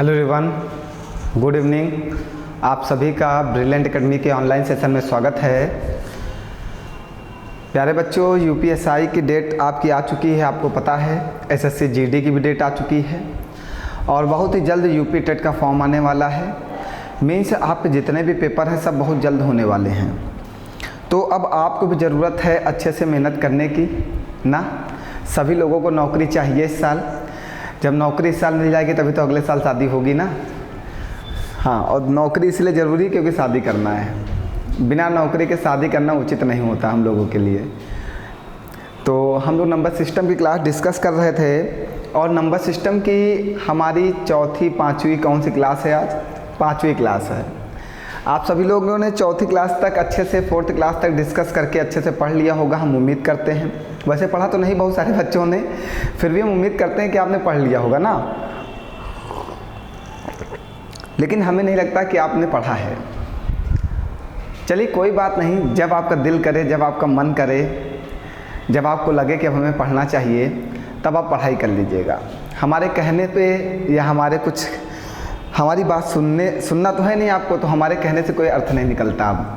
Hello everyone, good evening. आप सभी का ब्रिलियंट एकेडमी के ऑनलाइन सेशन में स्वागत है। प्यारे बच्चों, यूपीएसआई की डेट आपकी आ चुकी है, आपको पता है। एसएससी जीडी की भी डेट आ चुकी है और बहुत ही जल्द यूपी टेट का फॉर्म आने वाला है। मीन्स आपके जितने भी पेपर हैं सब बहुत जल्द होने वाले हैं। तो अब आपको भी ज़रूरत है अच्छे से मेहनत करने की ना। सभी लोगों को नौकरी चाहिए इस साल। जब नौकरी इस साल मिल जाएगी तभी तो अगले साल शादी होगी ना। हाँ, और नौकरी इसलिए ज़रूरी क्योंकि शादी करना है। बिना नौकरी के शादी करना उचित नहीं होता हम लोगों के लिए। तो हम लोग नंबर सिस्टम की क्लास डिस्कस कर रहे थे और नंबर सिस्टम की हमारी चौथी पाँचवीं कौन सी क्लास है? आज पाँचवीं क्लास है। आप सभी लोगों ने चौथी क्लास तक अच्छे से, फोर्थ क्लास तक डिस्कस करके अच्छे से पढ़ लिया होगा, हम उम्मीद करते हैं। वैसे पढ़ा तो नहीं बहुत सारे बच्चों ने, फिर भी हम उम्मीद करते हैं कि आपने पढ़ लिया होगा ना। लेकिन हमें नहीं लगता कि आपने पढ़ा है। चलिए कोई बात नहीं, जब आपका दिल करे, जब आपका मन करे, जब आपको लगे कि अब हमें पढ़ना चाहिए, तब आप पढ़ाई कर लीजिएगा। हमारे कहने पे या हमारी बात सुनना तो है नहीं आपको, तो हमारे कहने से कोई अर्थ नहीं निकलता। अब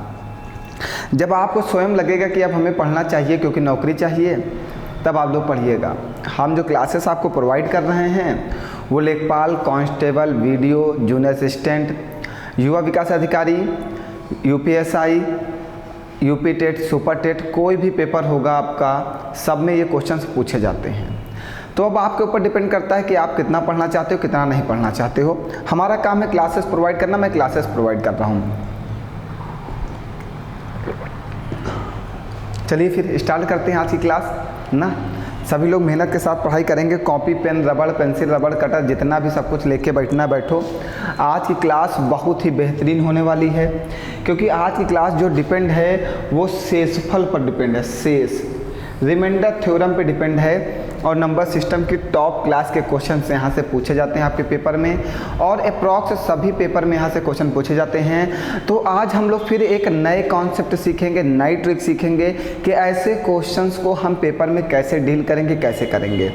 जब आपको स्वयं लगेगा कि अब हमें पढ़ना चाहिए क्योंकि नौकरी चाहिए, तब आप लोग पढ़िएगा। हम जो क्लासेस आपको प्रोवाइड कर रहे हैं वो लेखपाल, कांस्टेबल, वीडियो, जूनियर असिस्टेंट, युवा विकास अधिकारी, UPSI, UP TET, super TET, कोई भी पेपर होगा आपका, सब में ये क्वेश्चंस पूछे जाते हैं। तो अब आपके ऊपर डिपेंड करता है कि आप कितना पढ़ना चाहते हो, कितना नहीं पढ़ना चाहते हो। हमारा काम है क्लासेस प्रोवाइड करना, मैं क्लासेस प्रोवाइड कर रहा हूँ। चलिए फिर स्टार्ट करते हैं आज की क्लास ना। सभी लोग मेहनत के साथ पढ़ाई करेंगे। कॉपी, पेन, रबड़, पेंसिल, रबड़, कटर, जितना भी सब कुछ लेके बैठो। आज की क्लास बहुत ही बेहतरीन होने वाली है क्योंकि आज की क्लास जो डिपेंड है वो शेषफल पर डिपेंड है। शेष रिमाइंडर थ्योरम पे डिपेंड है और नंबर सिस्टम की टॉप क्लास के क्वेश्चन यहाँ से पूछे जाते हैं आपके पेपर में, और अप्रॉक्स सभी पेपर में यहाँ से क्वेश्चन पूछे जाते हैं। तो आज हम लोग फिर एक नए कॉन्सेप्ट सीखेंगे, नई ट्रिक सीखेंगे कि ऐसे क्वेश्चंस को हम पेपर में कैसे डील करेंगे, कैसे करेंगे।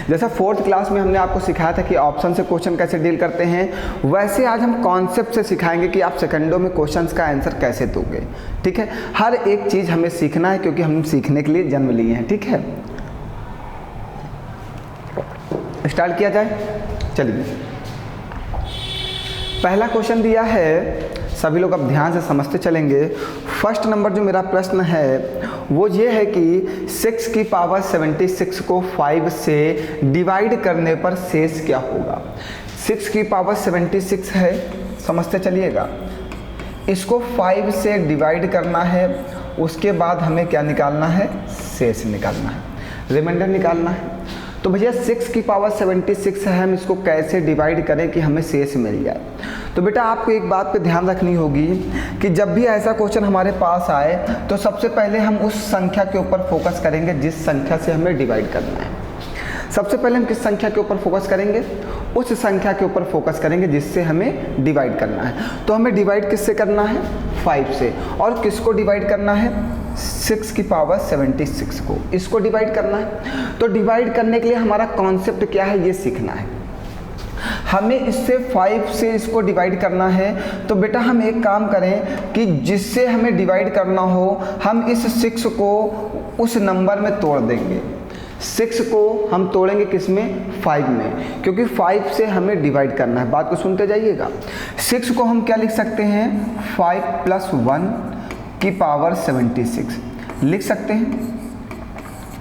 जैसा फोर्थ क्लास में हमने आपको सिखाया था कि ऑप्शन से क्वेश्चन कैसे डील करते हैं, वैसे आज हम कॉन्सेप्ट से सिखाएंगे कि आप सेकंडों में क्वेश्चंस का आंसर कैसे दोगे। ठीक है, हर एक चीज़ हमें सीखना है क्योंकि हम सीखने के लिए जन्म लिए हैं। ठीक है, स्टार्ट किया जाए। चलिए, पहला क्वेश्चन दिया है, सभी लोग अब ध्यान से समझते चलेंगे। फर्स्ट नंबर जो मेरा प्रश्न है वो ये है कि 6 की पावर 76 को 5 से डिवाइड करने पर शेष क्या होगा। 6 की पावर 76 है, समझते चलिएगा। इसको 5 से डिवाइड करना है, उसके बाद हमें क्या निकालना है? शेष निकालना है, रिमाइंडर निकालना है। तो भैया 6 की पावर 76 है, हम इसको कैसे डिवाइड करें कि हमें शेष मिल जाए। तो बेटा आपको एक बात पे ध्यान रखनी होगी कि जब भी ऐसा क्वेश्चन हमारे पास आए तो सबसे पहले हम उस संख्या के ऊपर फोकस करेंगे जिस संख्या से हमें डिवाइड करना है। सबसे पहले हम किस संख्या के ऊपर फोकस करेंगे? उस संख्या के ऊपर फोकस करेंगे जिससे हमें डिवाइड करना है। तो हमें डिवाइड किससे करना है? 5 से। और किसको डिवाइड करना है? 6 की पावर 76 को, इसको डिवाइड करना है। तो डिवाइड करने के लिए हमारा कॉन्सेप्ट क्या है ये सीखना है। हमें इससे 5 से इसको डिवाइड करना है। तो बेटा हम एक काम करें कि जिससे हमें डिवाइड करना हो, हम इस 6 को उस नंबर में तोड़ देंगे। 6 को हम तोड़ेंगे किस में? 5 में, क्योंकि 5 से हमें डिवाइड करना है। बात को सुनते जाइएगा। 6 को हम क्या लिख सकते हैं? 5 + 1 की पावर 76 लिख सकते हैं,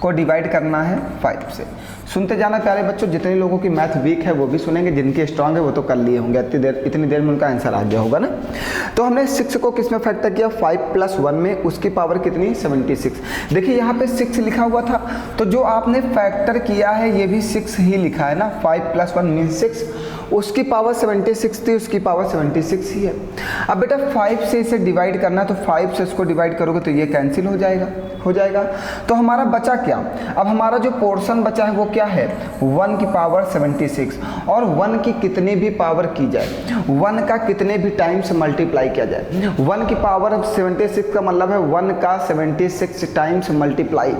को डिवाइड करना है 5 से। सुनते जाना प्यारे बच्चों, जितने लोगों की मैथ वीक है वो भी सुनेंगे, जिनके स्ट्रांग है वो तो कर लिए होंगे। इतनी देर में उनका आंसर आ गया होगा ना। तो हमने 6 को किस में फैक्टर किया? 5 + 1 में, उसकी पावर कितनी? 76। देखिए यहाँ पे 6 लिखा हुआ था, तो जो आपने फैक्टर किया है ये भी 6 ही लिखा है ना। 5 + 1 मीन्स 6, उसकी पावर 76 थी, उसकी पावर 76 ही है। अब बेटा 5 से इसे डिवाइड करना, तो 5 से इसको डिवाइड करोगे तो ये कैंसिल हो जाएगा। तो हमारा बचा क्या? अब हमारा जो पोर्शन बचा है वो क्या है? 1 की पावर 76। और 1 की कितनी भी पावर की जाए, 1 का कितने भी टाइम्स मल्टीप्लाई किया जाए, 1 की पावर 76 का मतलब है 1 का 76 टाइम्स मल्टीप्लाई।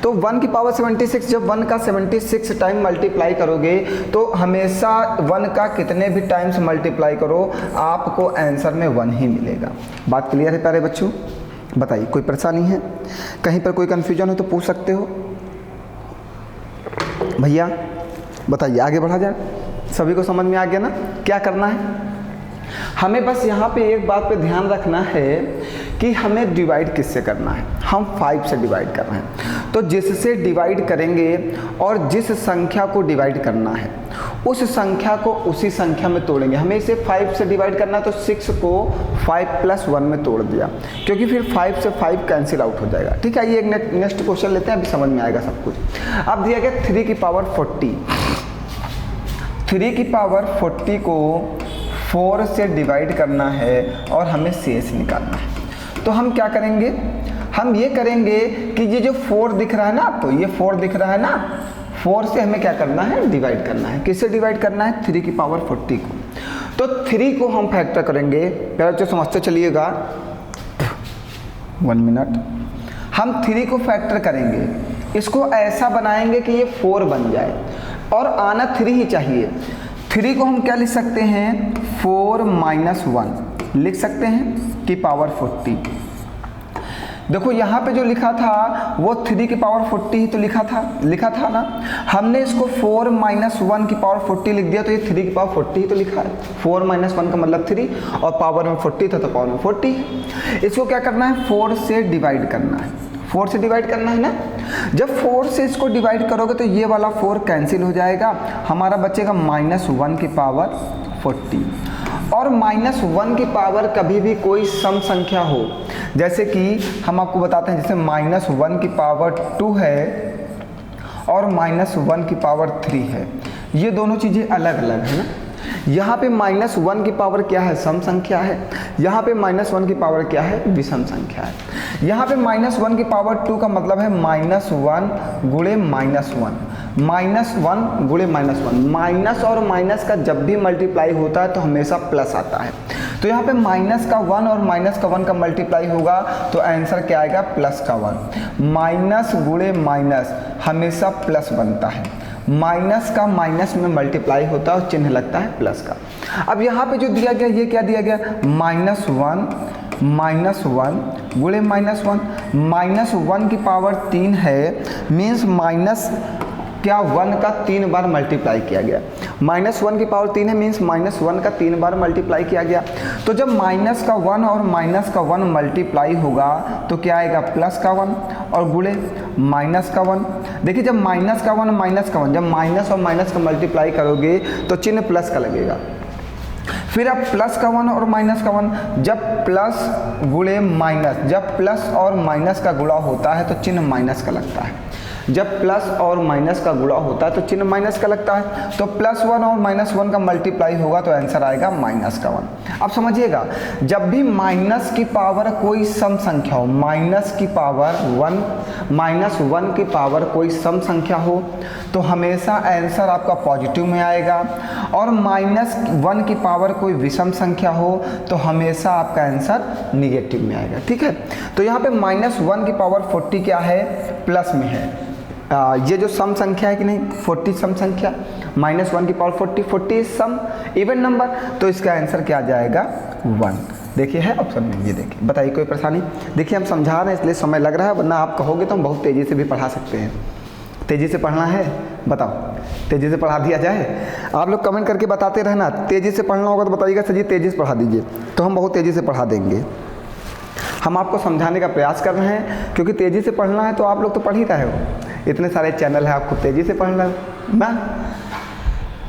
तो 1 की पावर 76, जब 1 का 76 टाइम मल्टीप्लाई करोगे तो हमेशा 1 का कितने भी टाइम्स मल्टीप्लाई करो आपको आंसर में 1 ही मिलेगा। बात क्लियर है प्यारे बच्चों? बताइए, कोई परेशानी है? कहीं पर कोई कन्फ्यूजन हो तो पूछ सकते हो भैया। बताइए, आगे बढ़ा जाए। सभी को समझ में आ गया ना क्या करना है? हमें बस यहाँ पे एक बात पे ध्यान रखना है कि हमें डिवाइड किससे करना है। हम 5 से डिवाइड कर रहे हैं, तो जिससे डिवाइड करेंगे और जिस संख्या को डिवाइड करना है उस संख्या को उसी संख्या में तोड़ेंगे। हमें इसे 5 से डिवाइड करना है तो 6 को 5 + 1 में तोड़ दिया, क्योंकि फिर 5 से 5 कैंसिल आउट हो जाएगा। ठीक है, ये एक नेक्स्ट क्वेश्चन लेते हैं, अभी समझ में आएगा सब कुछ। अब दिया गया 3 की पावर 40, 3 की पावर 40 को 4 से डिवाइड करना है और हमें शेष निकालना है। तो हम क्या करेंगे? हम ये करेंगे कि ये जो 4 दिख रहा है ना आपको, ये 4 दिख रहा है ना, 4 से हमें क्या करना है? डिवाइड करना है। किससे डिवाइड करना है? 3 की पावर 40 को। तो 3 को हम फैक्टर करेंगे, पहले तो समझते चलिएगा, 1 मिनट। हम 3 को फैक्टर करेंगे, इसको ऐसा बनाएंगे कि ये 4 बन जाए और आना 3 ही चाहिए। 3 को हम क्या लिख सकते हैं? 4 - 1 लिख सकते हैं की पावर 40। देखो यहाँ पे जो लिखा था वो 3 की पावर 40 ही तो लिखा था ना। हमने इसको 4 - 1 की पावर 40 लिख दिया, तो ये 3 की पावर 40 ही तो लिखा है। 4 - 1 का मतलब 3 और पावर में 40 था तो पावर में 40 है। इसको क्या करना है? 4 से डिवाइड करना है। 4 से डिवाइड करना है ना। जब 4 से इसको डिवाइड करोगे तो ये वाला 4 कैंसिल हो जाएगा, हमारा बचेगा -1 की पावर 40। और -1 की पावर कभी भी कोई सम संख्या हो, जैसे कि हम आपको बताते हैं, जैसे -1 की पावर 2 है और -1 की पावर 3 है, ये दोनों चीज़ें अलग अलग है ना। यहाँ पे -1 की पावर क्या है? सम संख्या है। यहाँ पे -1 की पावर क्या है? विषम संख्या है। यहाँ पे -1 की पावर 2 का मतलब है -1 गुणे -1, -1 गुणे -1। माइनस और माइनस का जब भी मल्टीप्लाई होता है तो हमेशा प्लस आता है। तो यहाँ पे -1 और -1 का मल्टीप्लाई होगा तो आंसर क्या आएगा? +1। माइनस गुणे माइनस हमेशा प्लस बनता है, माइनस का माइनस में मल्टीप्लाई होता है और चिन्ह लगता है प्लस का। अब यहाँ पे जो दिया गया, ये क्या दिया गया? -1 गुणे -1, -1 की पावर 3 है, मीन्स माइनस क्या 1 का 3 बार मल्टीप्लाई किया गया। -1 की पावर 3 है, मीन्स -1 का 3 बार मल्टीप्लाई किया गया। तो जब -1 और -1 मल्टीप्लाई होगा तो क्या आएगा? +1 और गुणे -1। देखिए जब -1 और -1, जब माइनस और माइनस का मल्टीप्लाई करोगे तो चिन्ह प्लस का लगेगा। फिर अब +1 और -1, जब प्लस गुणे माइनस, जब प्लस और माइनस का गुणा होता है तो चिन्ह माइनस का लगता है। जब प्लस और माइनस का गुणा होता है तो चिन्ह माइनस का लगता है। तो +1 और -1 का मल्टीप्लाई होगा तो आंसर आएगा -1। अब समझिएगा, जब भी माइनस की पावर कोई सम संख्या हो, -1 की पावर कोई सम संख्या हो तो हमेशा आंसर आपका पॉजिटिव में आएगा, और -1 की पावर कोई विषम संख्या हो तो हमेशा आपका आंसर निगेटिव में आएगा। ठीक है, तो यहाँ पे -1 की पावर 40 क्या है? प्लस में है। ये जो सम संख्या है कि नहीं, 40 सम संख्या, -1 की पावर 40 इज सम इवन नंबर, तो इसका आंसर क्या आ जाएगा? 1। देखिए है ऑप्शन में, ये देखिए। बताइए कोई परेशानी? देखिए हम समझा रहे हैं इसलिए समय लग रहा है, वरना आप कहोगे तो हम बहुत तेज़ी से भी पढ़ा सकते हैं। तेज़ी से पढ़ना है? बताओ, तेज़ी से पढ़ा दिया जाए? आप लोग कमेंट करके बताते रहना, तेज़ी से पढ़ना होगा तो बताइएगा सर जी तेज़ी से पढ़ा दीजिए, तो हम बहुत तेज़ी से पढ़ा देंगे। हम आपको समझाने का प्रयास कर रहे हैं, क्योंकि तेज़ी से पढ़ना है तो आप लोग तो पढ़ ही रहे हो, इतने सारे चैनल है, आपको तेज़ी से पढ़ना है ना।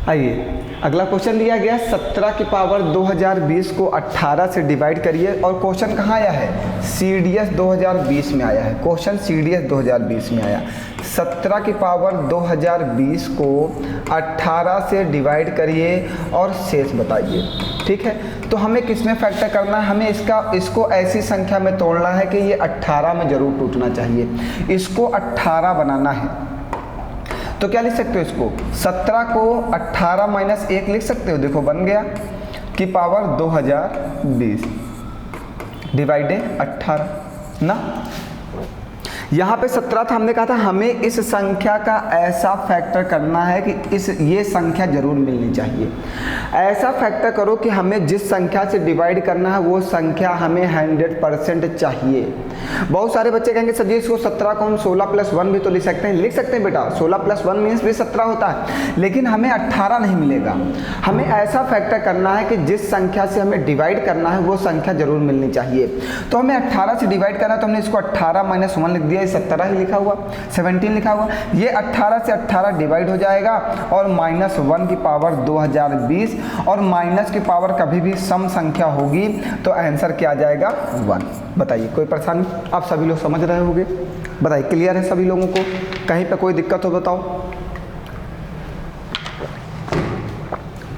आइए अगला क्वेश्चन दिया गया, 17 की पावर 2020 को 18 से डिवाइड करिए। और क्वेश्चन कहाँ आया है? CDS 2020 में आया है। क्वेश्चन CDS 2020 में आया। 17 की पावर 2020 को 18 से डिवाइड करिए और शेष बताइए। ठीक है, तो हमें किस में फैक्टर करना है? हमें इसको ऐसी संख्या में तोड़ना है कि ये 18 में जरूर टूटना चाहिए। इसको 18 बनाना है तो क्या लिख सकते हो? इसको 17 को 18 - 1 लिख सकते हो। देखो बन गया की पावर 2020 डिवाइडेड 18 ना। यहाँ पे 17 था, हमने कहा था हमें इस संख्या का ऐसा फैक्टर करना है कि ये संख्या जरूर मिलनी चाहिए। ऐसा फैक्टर करो कि हमें जिस संख्या से डिवाइड करना है वो संख्या हमें 100% चाहिए। बहुत सारे बच्चे कहेंगे सर जी इसको 17 को हम 16 + 1 भी तो लिख सकते हैं। लिख सकते हैं बेटा, 16 + 1 मीन्स भी 17 होता है, लेकिन हमें 18 नहीं मिलेगा। हमें ऐसा फैक्टर करना है कि जिस संख्या से हमें डिवाइड करना है वो संख्या जरूर मिलनी चाहिए। तो हमें 18 से डिवाइड करना है, तो हमने इसको 18 - 1 लिख दिया, 17 ही लिखा हुआ, 17 लिखा हुआ। ये 18 से 18 डिवाइड हो जाएगा और -1 की पावर 2020, और माइनस की पावर कभी भी सम संख्या होगी तो आंसर क्या आ जाएगा 1। बताइए कोई परेशानी? आप सभी लोग समझ रहे होंगे? बताइए क्लियर है सभी लोगों को? कहीं पे कोई दिक्कत हो बताओ,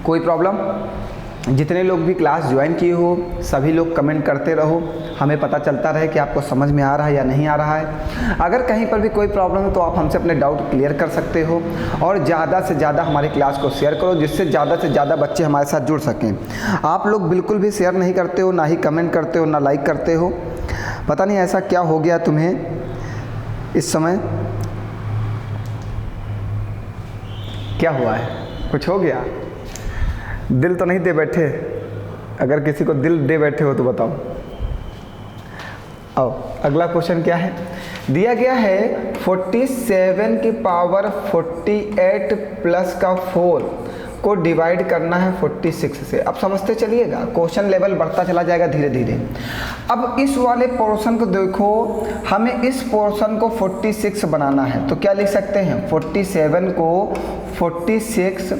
कोई प्रॉब्लम? जितने लोग भी क्लास ज्वाइन किए हो सभी लोग कमेंट करते रहो, हमें पता चलता रहे कि आपको समझ में आ रहा है या नहीं आ रहा है। अगर कहीं पर भी कोई प्रॉब्लम है तो आप हमसे अपने डाउट क्लियर कर सकते हो, और ज़्यादा से ज़्यादा हमारी क्लास को शेयर करो जिससे ज़्यादा से ज़्यादा बच्चे हमारे साथ जुड़ सकें। आप लोग बिल्कुल भी शेयर नहीं करते हो, ना ही कमेंट करते हो, ना लाइक करते हो। पता नहीं ऐसा क्या हो गया तुम्हें इस समय, क्या हुआ है? कुछ हो गया? दिल तो नहीं दे बैठे? अगर किसी को दिल दे बैठे हो तो बताओ। आओ अगला क्वेश्चन क्या है? दिया गया है 47 की पावर 48 प्लस का 4 को डिवाइड करना है 46 से। अब समझते चलिएगा, क्वेश्चन लेवल बढ़ता चला जाएगा धीरे धीरे। अब इस वाले पोर्शन को देखो, हमें इस पोर्शन को 46 बनाना है, तो क्या लिख सकते हैं? 47 को 46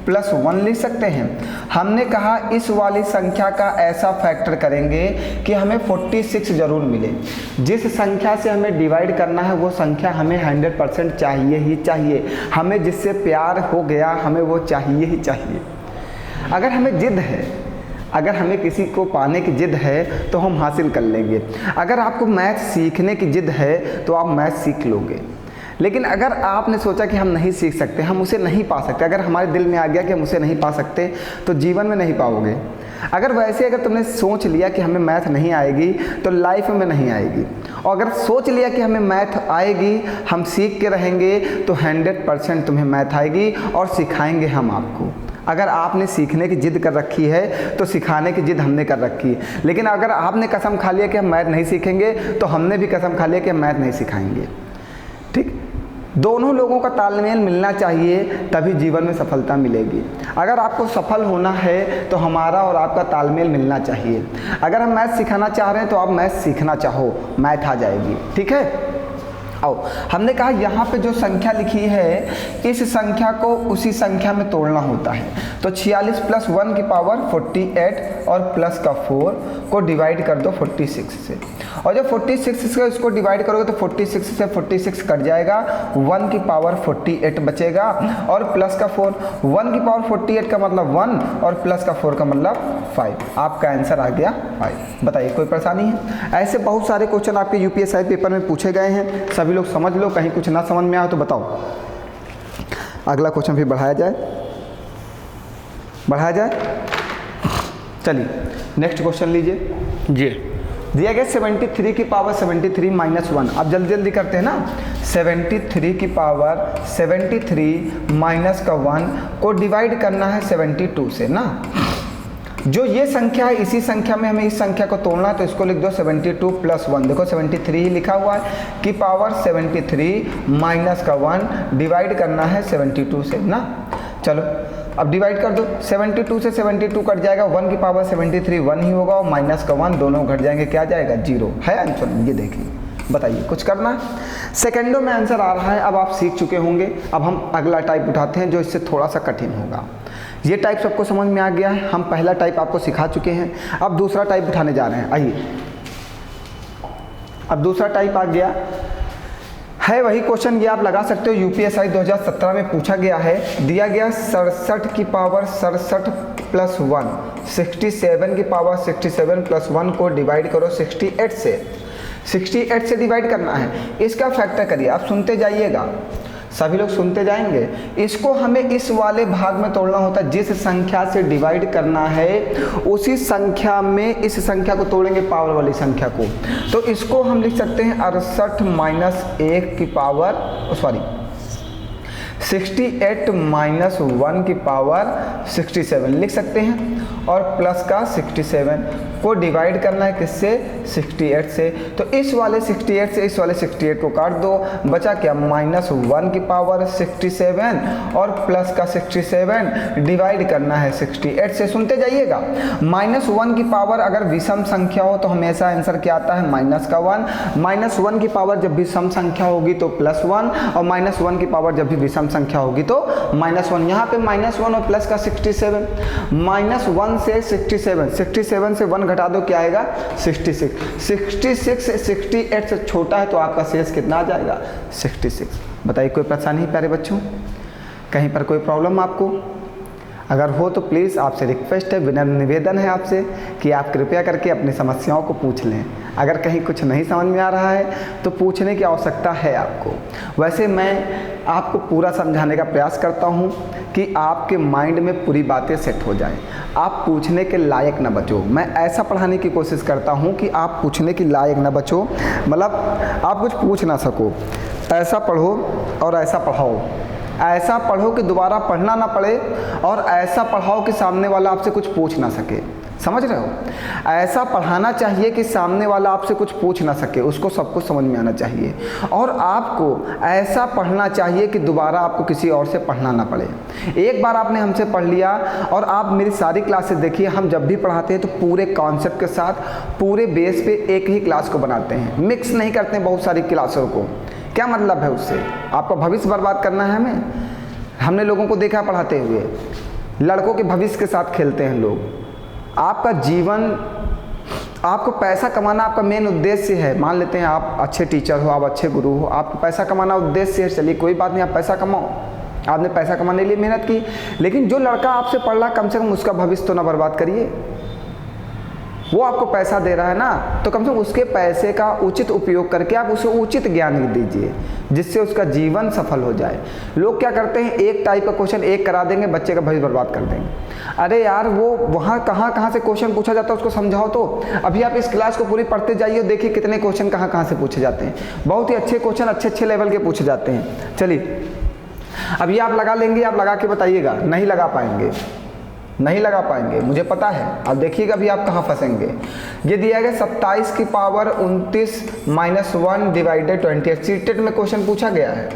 + 1 लिख सकते हैं। हमने कहा इस वाली संख्या का ऐसा फैक्टर करेंगे कि हमें 46 जरूर मिले। जिस संख्या से हमें डिवाइड करना है वो संख्या हमें 100% चाहिए ही चाहिए। हमें जिससे प्यार हो गया हमें वो चाहिए ही चाहिए। अगर हमें जिद है, अगर हमें किसी को पाने की जिद है तो हम हासिल कर लेंगे। अगर आपको मैथ सीखने की जिद है तो आप मैथ सीख लोगे। लेकिन अगर आपने सोचा कि हम नहीं सीख सकते, हम उसे नहीं पा सकते, अगर हमारे दिल में आ गया कि हम उसे नहीं पा सकते तो जीवन में नहीं पाओगे। अगर वैसे अगर तुमने सोच लिया कि हमें मैथ नहीं आएगी तो लाइफ में नहीं आएगी, और अगर सोच लिया कि हमें मैथ आएगी, हम सीख के रहेंगे, तो 100% तुम्हें मैथ आएगी और सिखाएंगे हम आपको। अगर आपने सीखने की जिद कर रखी है तो सिखाने की जिद हमने कर रखी है। लेकिन अगर आपने कसम खा लिया कि हम मैथ नहीं सीखेंगे तो हमने भी कसम खा लिया कि हम मैथ नहीं सिखाएंगे। ठीक, दोनों लोगों का तालमेल मिलना चाहिए, तभी जीवन में सफलता मिलेगी। अगर आपको सफल होना है तो हमारा और आपका तालमेल मिलना चाहिए। अगर हम मैथ सिखाना चाह रहे हैं तो आप मैथ सीखना चाहो, मैथ आ जाएगी। ठीक है, आओ हमने कहा यहाँ पे जो संख्या लिखी है इस संख्या को उसी संख्या में तोड़ना होता है। तो 46 + 1 की पावर 48 और प्लस का 4 को डिवाइड कर दो 46 से, और जब 46 से इसको डिवाइड करोगे तो 46 से 46 कट जाएगा, 1 की पावर 48 बचेगा, और प्लस का 4, 1 की पावर 48 का मतलब 1 और प्लस का 4 का मतलब 5। आपका आंसर आ गया 5। बताइए कोई परेशानी है? ऐसे बहुत सारे क्वेश्चन आपके यूपीएससी पेपर में पूछे गए हैं, सभी लोग समझ लो। कहीं कुछ ना समझ में आए तो बताओ। अगला क्वेश्चन फिर बढ़ाया जाए। चलिए नेक्स्ट क्वेश्चन लीजिए जी। दिया गया 73 की पावर 73 - 1। अब जल्दी जल्दी करते हैं ना। 73 की पावर 73 माइनस का 1 को डिवाइड करना है 72 से ना। जो ये संख्या है इसी संख्या में हमें इस संख्या को तोड़ना है, तो इसको लिख दो 72 + 1। देखो 73 ही लिखा हुआ है, की पावर 73 माइनस का 1 डिवाइड करना है 72 से ना। चलो अब डिवाइड कर दो, 72 से 72 कट जाएगा, 1 की पावर 73 1 ही होगा, और माइनस का 1 दोनों घट जाएंगे, क्या जाएगा 0 है आंसर। ये देखिए, बताइए कुछ करना है? सेकंडों में आंसर आ रहा है। अब आप सीख चुके होंगे। अब हम अगला टाइप उठाते हैं जो इससे थोड़ा सा कठिन होगा। ये टाइप सबको समझ में आ गया है, हम पहला टाइप आपको सिखा चुके हैं। अब दूसरा टाइप उठाने जा रहे हैं। आइए, अब दूसरा टाइप आ गया है, वही क्वेश्चन ये आप लगा सकते हो, यूपीएससी 2017 में पूछा गया है। दिया गया 67 की पावर 67 + 1, 67 की पावर 67 + 1 को डिवाइड करो 68 से। 68 से डिवाइड करना है, इसका फैक्टर करिए। आप सुनते जाइएगा, सभी लोग सुनते जाएंगे। इसको हमें इस वाले भाग में तोड़ना होता है, जिस संख्या से डिवाइड करना है उसी संख्या में इस संख्या को तोड़ेंगे, पावर वाली संख्या को। तो इसको हम लिख सकते हैं 68 माइनस 1 की पावर 68 माइनस 1 की पावर 67 लिख सकते हैं, और प्लस का 67 को डिवाइड करना है किससे, 68 से। तो इस वाले 68 से इस वाले 68 को काट दो, बचा क्या, माइनस 1 की पावर 67 और प्लस का 67 डिवाइड करना है 68 से। सुनते जाइएगा, माइनस 1 की पावर अगर विषम संख्या हो तो हमेशा आंसर क्या आता है, माइनस का 1। माइनस 1 की पावर जब भी सम संख्या होगी तो प्लस 1, और माइनस 1 की पावर जब भी विषम संख्या होगी तो माइनस 1। यहाँ पे माइनस 1 और प्लस का 67, माइनस 1 से 67 से 1 घटा दो, क्या आएगा, 66। 66 से 68 से छोटा है तो आपका शेष कितना आ जाएगा, 66। बताइए कोई परेशानी है प्यारे बच्चों, कहीं पर कोई प्रॉब्लम आपको? अगर हो तो प्लीज़ आपसे रिक्वेस्ट है, विनम्र निवेदन है आपसे कि आप कृपया करके अपनी समस्याओं को पूछ लें। अगर कहीं कुछ नहीं समझ में आ रहा है तो पूछने की आवश्यकता है आपको। वैसे मैं आपको पूरा समझाने का प्रयास करता हूँ कि आपके माइंड में पूरी बातें सेट हो जाएं, आप पूछने के लायक न बचो। मैं ऐसा पढ़ाने की कोशिश करता हूँ कि आप पूछने के लायक न बचो, मतलब आप कुछ पूछ ना सको। ऐसा पढ़ो और ऐसा पढ़ाओ, ऐसा पढ़ो कि दोबारा पढ़ना ना पड़े, और ऐसा पढ़ाओ कि सामने वाला आपसे कुछ पूछ ना सके। समझ रहे हो? ऐसा पढ़ाना चाहिए कि सामने वाला आपसे कुछ पूछ ना सके, उसको सब कुछ समझ में आना चाहिए। और आपको ऐसा पढ़ना चाहिए कि दोबारा आपको किसी और से पढ़ना ना पड़े। एक बार आपने हमसे पढ़ लिया, और आप मेरी सारी क्लासेस देखिए, हम जब भी पढ़ाते हैं तो पूरे कॉन्सेप्ट के साथ पूरे बेस पे एक ही क्लास को बनाते हैं, मिक्स नहीं करते हैं बहुत सारी क्लासों को। क्या मतलब है उससे? आपका भविष्य बर्बाद करना है हमें? हमने लोगों को देखा पढ़ाते हुए, लड़कों के भविष्य के साथ खेलते हैं लोग। आपका जीवन, आपको पैसा कमाना आपका मेन उद्देश्य है। मान लेते हैं आप अच्छे टीचर हो, आप अच्छे गुरु हो, आपको पैसा कमाना उद्देश्य है, चलिए कोई बात नहीं, आप पैसा कमाओ, आपने पैसा कमाने के लिए मेहनत की। लेकिन जो लड़का आपसे पढ़ रहा, कम से कम उसका भविष्य तो ना बर्बाद करिए। वो आपको पैसा दे रहा है ना, तो कम से कम उसके पैसे का उचित उपयोग करके आप उसे उचित ज्ञान दीजिए, जिससे उसका जीवन सफल हो जाए। लोग क्या करते हैं, एक टाइप का क्वेश्चन एक करा देंगे, बच्चे का भविष्य बर्बाद कर देंगे। अरे यार, वो वहाँ कहाँ से क्वेश्चन पूछा जाता है उसको समझाओ तो। अभी आप इस क्लास को पूरी पढ़ते जाइए, देखिए कितने क्वेश्चन कहाँ से पूछे जाते हैं। बहुत ही अच्छे क्वेश्चन अच्छे लेवल के पूछे जाते हैं। चलिए अभी आप लगा लेंगे, आप लगा के बताइएगा। नहीं लगा पाएंगे, नहीं लगा पाएंगे, मुझे पता है। अब देखिएगा अभी आप कहाँ फंसेंगे। ये दिया गया 27 की पावर 29 माइनस 1 डिवाइडेड 28। सीटेट में क्वेश्चन पूछा गया है,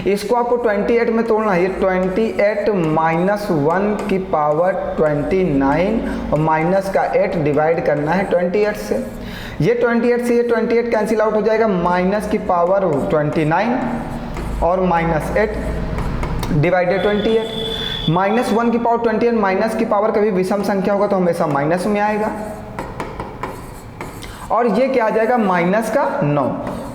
इसको आपको 28 में तोड़ना है। ये 28 माइनस 1 की पावर 29 और माइनस का 8 डिवाइड करना है 28 से। ये 28 से ये 28 कैंसिल आउट हो जाएगा, माइनस की पावर 29 और माइनस 8 डिवाइडेड 28। माइनस 1 की पावर 28, माइनस की पावर कभी विषम संख्या होगा तो हमेशा माइनस में आएगा, और ये क्या आ जाएगा, माइनस का 9।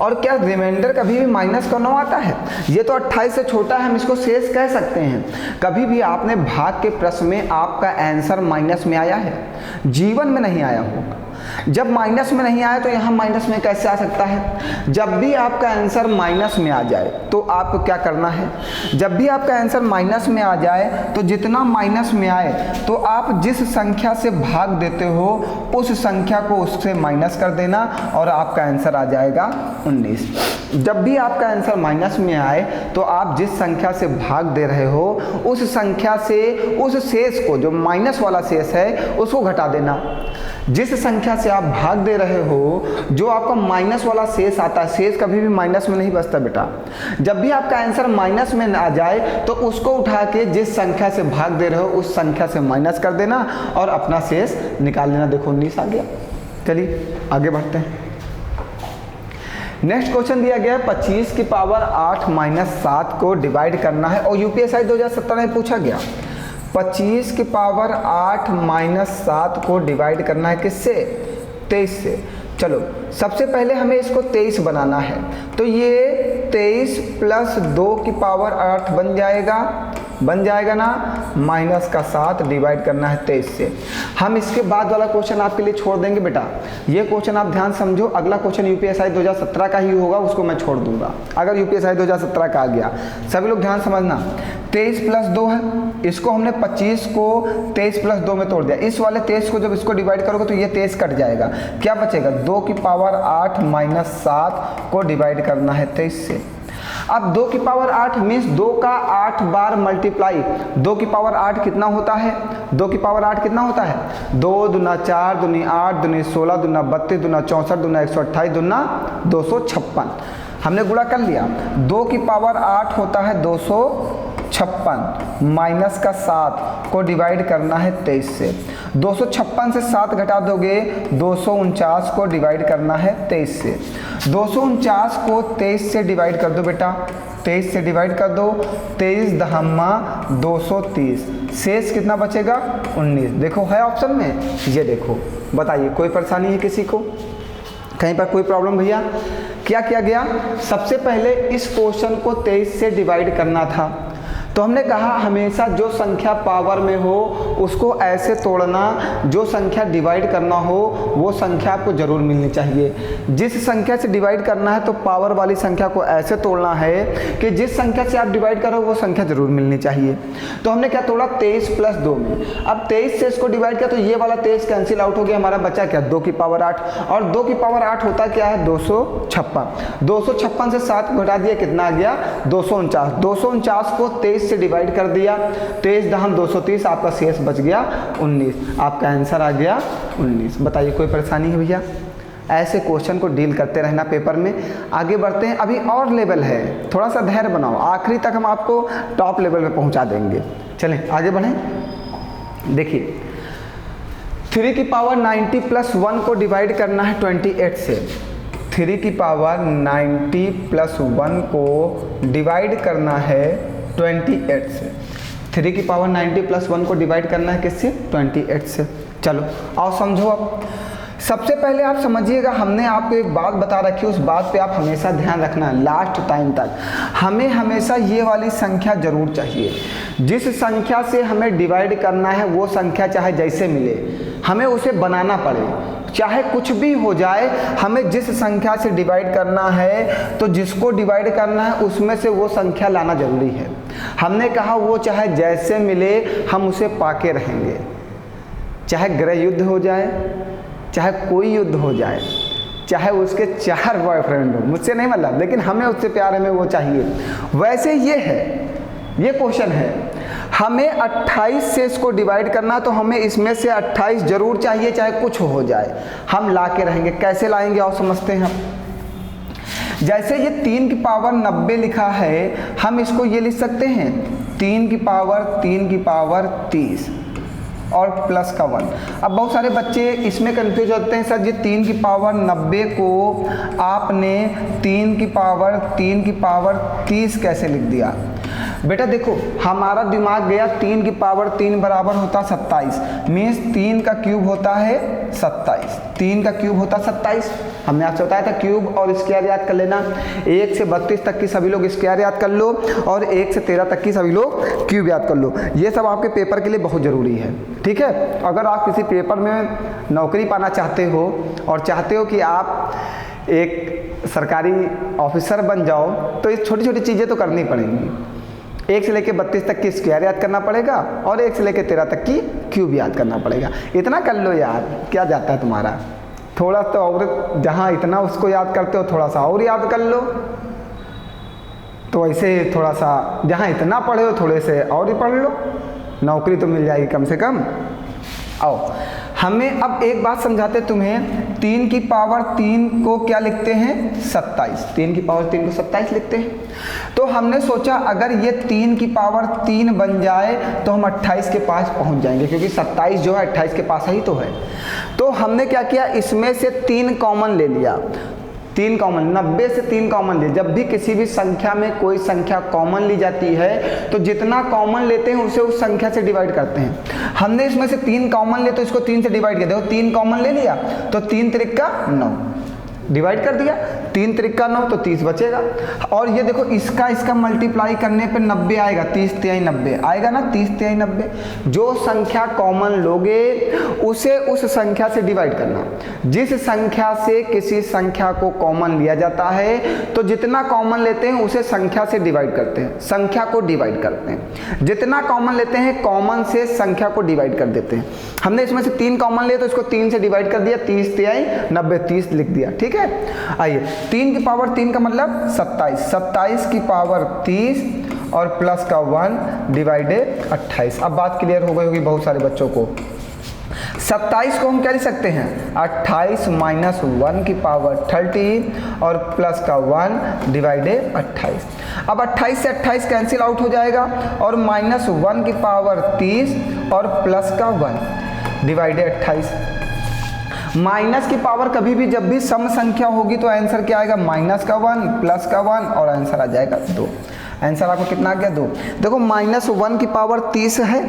और क्या रिमाइंडर कभी भी माइनस का 9 आता है? ये तो 28 से छोटा है, हम इसको शेष कह सकते हैं। कभी भी आपने भाग के प्रश्न में आपका आंसर माइनस में आया है? जीवन में नहीं आया होगा। जब माइनस में नहीं आया तो यहाँ माइनस में कैसे आ सकता है? जब भी आपका आंसर माइनस में आ जाए तो आपको क्या करना है, जब भी आपका आंसर माइनस में आ जाए तो जितना माइनस में आए तो आप जिस संख्या से भाग देते हो उस संख्या को उससे माइनस कर देना और आपका आंसर आ जाएगा 19। जब भी आपका आंसर माइनस में आए तो आप जिस संख्या से भाग दे रहे हो उस संख्या से उस शेष को, जो माइनस वाला शेष है, उसको घटा देना। जिस संख्या से आप भाग दे रहे हो, जो आपका माइनस वाला शेष आता है, शेष कभी भी माइनस में नहीं बचता बेटा। जब भी आपका आंसर माइनस में आ जाए तो उसको उठा के जिस संख्या से भाग दे रहे हो उस संख्या से माइनस कर देना और अपना शेष निकाल लेना। देखो 19 आ गया। चलिए आगे बढ़ते हैं। नेक्स्ट क्वेश्चन दिया गया है 25 की पावर 8 माइनस 7 को डिवाइड करना है और यूपीएससी 2017 में पूछा गया। 25 की पावर 8 माइनस 7 को डिवाइड करना है किससे? 23 से। चलो सबसे पहले हमें इसको 23 बनाना है, तो ये 23 प्लस 2 की पावर 8 बन जाएगा बन जाएगा ना, माइनस का 7 डिवाइड करना है 23 से। हम इसके बाद वाला क्वेश्चन आपके लिए छोड़ देंगे बेटा, ये क्वेश्चन आप ध्यान समझो, अगला क्वेश्चन यूपीएसआई 2017 का ही होगा, उसको मैं छोड़ दूंगा अगर यूपीएसआई 2017 का आ गया। सभी लोग ध्यान समझना, 23 प्लस 2 है, इसको हमने 25 को 23 प्लस 2 में तोड़ दिया, इस वाले 23 को जब इसको डिवाइड करोगे तो ये 23 कट जाएगा, क्या बचेगा 2 की पावर 8 माइनस 7 को डिवाइड करना है 23 से। अब 2 की पावर 8 मीन्स 2 का 8 बार मल्टीप्लाई, 2 की पावर 8 कितना होता है, 2 की पावर 8 कितना होता है, 2 दूना 4 दूनी 8 दूनी 16 दूना 32 दूना 64 दूना 128 दूना 256, हमने गुणा कर लिया। 2 की पावर 8 होता है 256 माइनस का 7 को डिवाइड करना है 23 से। 256 से 7 घटा दोगे 249 को डिवाइड करना है 23 से। 249 को 23 से डिवाइड कर दो बेटा, 23 से डिवाइड कर दो, 23 दहम्मा 230, शेष कितना बचेगा 19। देखो है ऑप्शन में, ये देखो, बताइए कोई परेशानी है किसी को, कहीं पर कोई प्रॉब्लम भैया? क्या किया गया, सबसे पहले इस क्वेश्चन को 23 से डिवाइड करना था, तो हमने कहा हमेशा जो संख्या पावर में हो उसको ऐसे तोड़ना, जो संख्या डिवाइड करना हो वो संख्या आपको जरूर मिलनी चाहिए। जिस संख्या से डिवाइड करना है तो पावर वाली संख्या को ऐसे तोड़ना है कि जिस संख्या से आप डिवाइड करो वो संख्या जरूर मिलनी चाहिए। तो हमने क्या तोड़ा 23 प्लस 2 में, अब 23 से इसको डिवाइड किया तो ये वाला 23 कैंसिल आउट हो गया, हमारा बचा क्या 2 की पावर 8, और 2 की पावर 8 होता क्या है 256, 256 से 7 घटा दिया कितना आ गया 249, 249 को 23 से डिवाइड कर दिया, 23 दहम 230, आपका शेष बच गया 19, आपका आंसर आ गया 19। बताइए कोई परेशानी है भैया? ऐसे क्वेश्चन को डील करते रहना पेपर में। आगे बढ़ते हैं, अभी और लेवल है, थोड़ा सा धैर्य बनाओ, आखिरी तक हम आपको टॉप लेवल में पहुंचा देंगे। चलें आगे बढ़ें, देखिए 3 की पावर 90 प्लस 1 को डिवाइड करना है 28 से। 3 की पावर 90 प्लस 1 को डिवाइड करना है 28 से। 3 की पावर 90 प्लस 1 को डिवाइड करना है किससे 28 से। चलो आओ समझो। अब सबसे पहले आप समझिएगा, हमने आपको एक बात बता रखी है, उस बात पे आप हमेशा ध्यान रखना है लास्ट टाइम तक। हमें हमेशा ये वाली संख्या जरूर चाहिए, जिस संख्या से हमें डिवाइड करना है वो संख्या चाहे जैसे मिले हमें उसे बनाना पड़े, चाहे कुछ भी हो जाए, हमें जिस संख्या से डिवाइड करना है तो जिसको डिवाइड करना है उसमें से वो संख्या लाना जरूरी है। हमने कहा वो चाहे जैसे मिले हम उसे पाके रहेंगे, चाहे गृह युद्ध हो जाए, चाहे कोई युद्ध हो जाए, चाहे उसके 4 बॉयफ्रेंड हो, मुझसे नहीं मतलब, लेकिन हमें उससे प्यार हमें वो चाहिए। वैसे ये है, ये क्वेश्चन है, हमें 28 से इसको डिवाइड करना, तो हमें इसमें से 28 जरूर चाहिए चाहे कुछ हो जाए, हम ला के रहेंगे। कैसे लाएंगे और समझते हैं हम। जैसे ये 3 की पावर 90 लिखा है, हम इसको ये लिख सकते हैं 3 की पावर 30 और प्लस का 1। अब बहुत सारे बच्चे इसमें कंफ्यूज होते हैं, सर ये 3 की पावर 90 को आपने 3 की पावर 30 कैसे लिख दिया? बेटा देखो, हमारा दिमाग गया 3 की पावर 3 बराबर होता 27, मीन्स 3 का क्यूब होता है 27, 3 का क्यूब होता 27। हमने आपसे बताया था क्यूब और स्क्वायर याद कर लेना। 1 से 32 तक की सभी लोग स्क्वायर याद कर लो, और 1 से 13 तक की सभी लोग क्यूब याद कर लो। ये सब आपके पेपर के लिए बहुत ज़रूरी है, ठीक है। अगर आप किसी पेपर में नौकरी पाना चाहते हो और चाहते हो कि आप एक सरकारी ऑफिसर बन जाओ, तो ये छोटी छोटी चीज़ें तो करनी पड़ेंगी। 1 से लेकर 32 तक की स्क्वायर याद करना पड़ेगा, और 1 से लेकर 13 तक की क्यूब याद करना पड़ेगा। इतना कर लो यार, क्या जाता है तुम्हारा, थोड़ा तो और, जहाँ इतना उसको याद करते हो थोड़ा सा और याद कर लो, तो ऐसे थोड़ा सा जहाँ इतना पढ़े हो थोड़े से और ही पढ़ लो, नौकरी तो मिल जाएगी कम से कम। आओ हमें अब एक बात समझाते तुम्हें, 3 की पावर 3 को क्या लिखते हैं 27, 3 की पावर 3 को 27 लिखते हैं। तो हमने सोचा अगर ये 3 की पावर 3 बन जाए तो हम 28 के पास पहुंच जाएंगे, क्योंकि 27 जो है 28 के पास ही तो है। तो हमने क्या किया, इसमें से 3 कॉमन ले लिया, 3 कॉमन, 90 से 3 कॉमन ले। जब भी किसी भी संख्या में कोई संख्या कॉमन ली जाती है तो जितना कॉमन लेते हैं उसे उस संख्या से डिवाइड करते हैं। हमने इसमें से 3 कॉमन ले तो इसको 3 से डिवाइड किया, देखो 3 कॉमन ले लिया तो 3 त्रिक का 9 डिवाइड कर दिया। 3 त्रिका 9 तो 30 बचेगा। और ये देखो इसका मल्टीप्लाई करने पे 90 आएगा, 30 तिहाई 90 आएगा ना, 30 तिहाई 90। जो संख्या कॉमन लोगे उसे उस संख्या से डिवाइड करना। जिस संख्या से किसी संख्या को कॉमन लिया जाता है तो जितना कॉमन लेते हैं उसे संख्या से डिवाइड करते हैं, संख्या को डिवाइड करते हैं। जितना कॉमन लेते हैं कॉमन से संख्या को डिवाइड कर देते हैं। हमने इसमें से 3 कॉमन लिए तो इसको 3 से डिवाइड कर दिया, 30 तिहाई 90, 30 लिख दिया। ठीक है, आइए 3 की पावर 3 का मतलब 27, 27 की पावर 30 और प्लस का 1 डिवाइडेड 28। अब बात क्लियर हो गई होगी बहुत सारे बच्चों को। 27 को हम क्या लिख सकते हैं, 28 माइनस 1 की पावर 30 और प्लस का 1 डिवाइडेड 28। अब 28 से 28 कैंसिल आउट हो जाएगा और माइनस 1 की पावर 30 और प्लस का 1 डिवाइडेड 28। माइनस की पावर कभी भी जब भी सम संख्या होगी तो आंसर क्या आएगा, माइनस का 1 प्लस का 1 और आंसर आ जाएगा 2। आंसर आपको कितना आ गया, 2। देखो माइनस 1 की पावर 30 है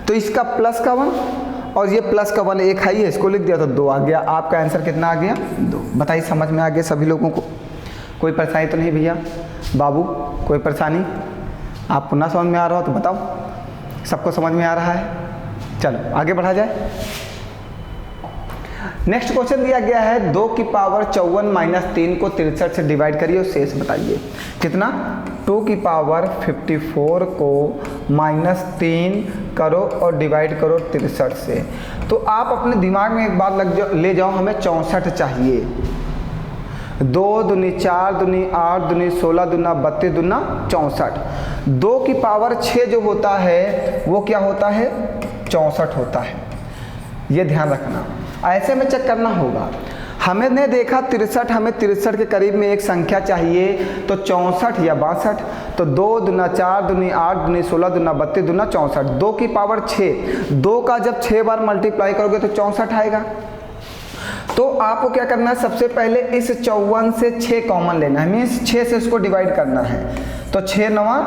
तो इसका प्लस का 1 और ये प्लस का 1 एक है, इसको लिख दिया तो 2 आ गया। आपका आंसर कितना आ गया, 2। बताइए समझ में आ गया सभी लोगों को, कोई परेशानी तो नहीं भैया बाबू, कोई परेशानी? आपको ना समझ में आ रहा हो तो बताओ, सबको समझ में आ रहा है? चलो आगे बढ़ा जाए। नेक्स्ट क्वेश्चन दिया गया है 2 की पावर 54 माइनस 3 को 63 से डिवाइड करिए और शेष बताइए। कितना, 2 की पावर 54 को माइनस 3 करो और डिवाइड करो 63 से। तो आप अपने दिमाग में एक बात ले जाओ, हमें 64 चाहिए। 2 दूनी 4 दूनी 8 दूनी 16 दूना 32 दूना 64। 2 की पावर 6 जो होता है वो क्या होता है, 64 होता है। ये ध्यान रखना, ऐसे में चेक करना होगा। हमें ने देखा 63, हमें 63 के करीब में एक संख्या चाहिए तो 64 या 62। तो 2 दूना 4 दूनी 8 दूनी 16 दूना 32 दूना 64। 2 की पावर 6, 2 का जब 6 बार मल्टीप्लाई करोगे तो 64 आएगा। तो आपको क्या करना है, सबसे पहले इस 54 से 6 कॉमन लेना है, मीन्स 6 से उसको डिवाइड करना है। तो 6 9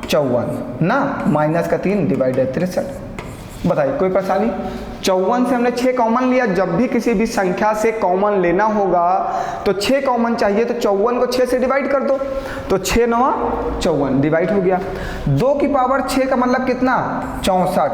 54 ना, माइनस का 3 डिवाइडेड 63। बताइए कोई परेशानी? 54 से हमने 6 कॉमन लिया। जब भी किसी भी संख्या से कॉमन लेना होगा तो 6 कॉमन चाहिए, तो 54 को 6 से डिवाइड कर दो तो 6 9 54 डिवाइड हो गया। 2 की पावर 6 का मतलब कितना, 64।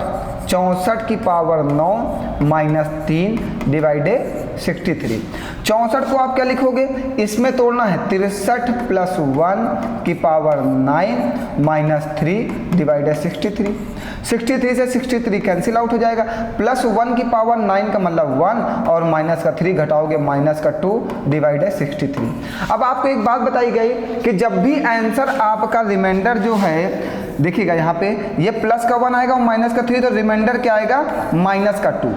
64 की पावर 9 माइनस 3 डिवाइडेड 63। 64 को आप क्या लिखोगे, इसमें तोड़ना है, 63 प्लस 1 की पावर 9 माइनस 3 डिवाइडेड 63। 63 से 63 कैंसिल आउट हो जाएगा। प्लस 1 की पावर 9 का मतलब 1 और माइनस का 3 घटाओगे माइनस का 2 डिवाइडेड 63। अब आपको एक बात बताई गई कि जब भी आंसर आपका रिमाइंडर जो है, देखिएगा यहाँ पे ये प्लस का 1 आएगा और माइनस का 3, तो रिमाइंडर क्या आएगा, माइनस का 2।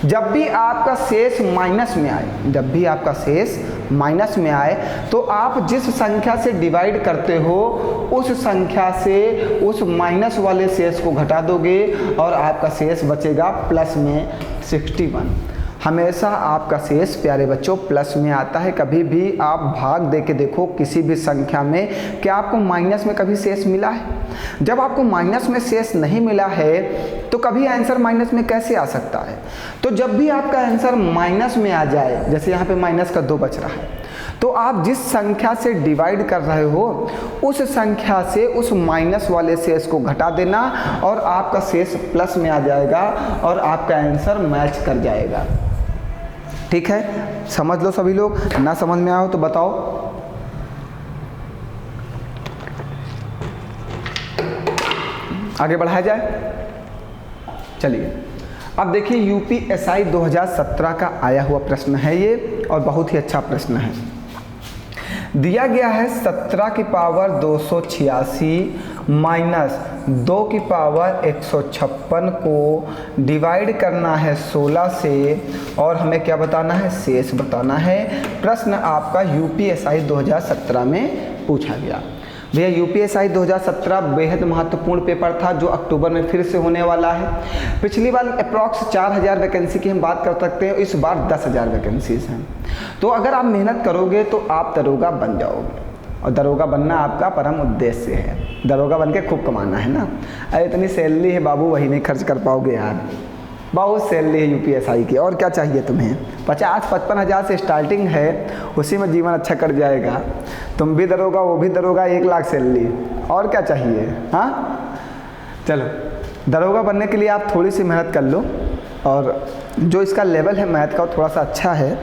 जब भी आपका शेष माइनस में आए, जब भी आपका शेष माइनस में आए तो आप जिस संख्या से डिवाइड करते हो उस संख्या से उस माइनस वाले शेष को घटा दोगे और आपका शेष बचेगा प्लस में 61। हमेशा आपका शेष प्यारे बच्चों प्लस में आता है। कभी भी आप भाग दे के देखो किसी भी संख्या में कि आपको माइनस में कभी शेष मिला है। जब आपको माइनस में शेष नहीं मिला है तो कभी आंसर माइनस में कैसे आ सकता है। तो जब भी आपका आंसर माइनस में आ जाए, जैसे यहाँ पे माइनस का 2 बच रहा है, तो आप जिस संख्या से डिवाइड कर रहे हो उस संख्या से उस माइनस वाले शेष को घटा देना और आपका शेष प्लस में आ जाएगा और आपका आंसर मैच कर जाएगा। ठीक है, समझ लो सभी लोग। ना समझ में आओ तो बताओ। आगे बढ़ाया जाए, चलिए। अब देखिए यूपीएसआई 2017 का आया हुआ प्रश्न है ये, और बहुत ही अच्छा प्रश्न है। दिया गया है 17 की पावर 286 माइनस 2 की पावर 156 को डिवाइड करना है 16 से और हमें क्या बताना है, शेष बताना है। प्रश्न आपका यूपीएसआई 2017 में पूछा गया। भैया यूपीएसआई 2017 बेहद महत्वपूर्ण पेपर था जो अक्टूबर में फिर से होने वाला है। पिछली बार अप्रॉक्स 4000 वैकेंसी की हम बात कर सकते हैं, इस बार 10,000 वैकेंसीज हैं। तो अगर आप मेहनत करोगे तो आप दरोगा बन जाओगे, और दरोगा बनना आपका परम उद्देश्य है। दरोगा बन के खूब कमाना है ना। अरे इतनी सैलरी है बाबू, वही नहीं खर्च कर पाओगे यार। बहुत सैलरी है यूपीएसआई की, और क्या चाहिए तुम्हें। 50-55 हज़ार से स्टार्टिंग है, उसी में जीवन अच्छा कट जाएगा। तुम भी दरोगा, वो भी दरोगा, 1 लाख सैलरी, और क्या चाहिए। हाँ चलो, दरोगा बनने के लिए आप थोड़ी सी मेहनत कर लो, और जो इसका लेवल है मैथ का थोड़ा सा अच्छा है,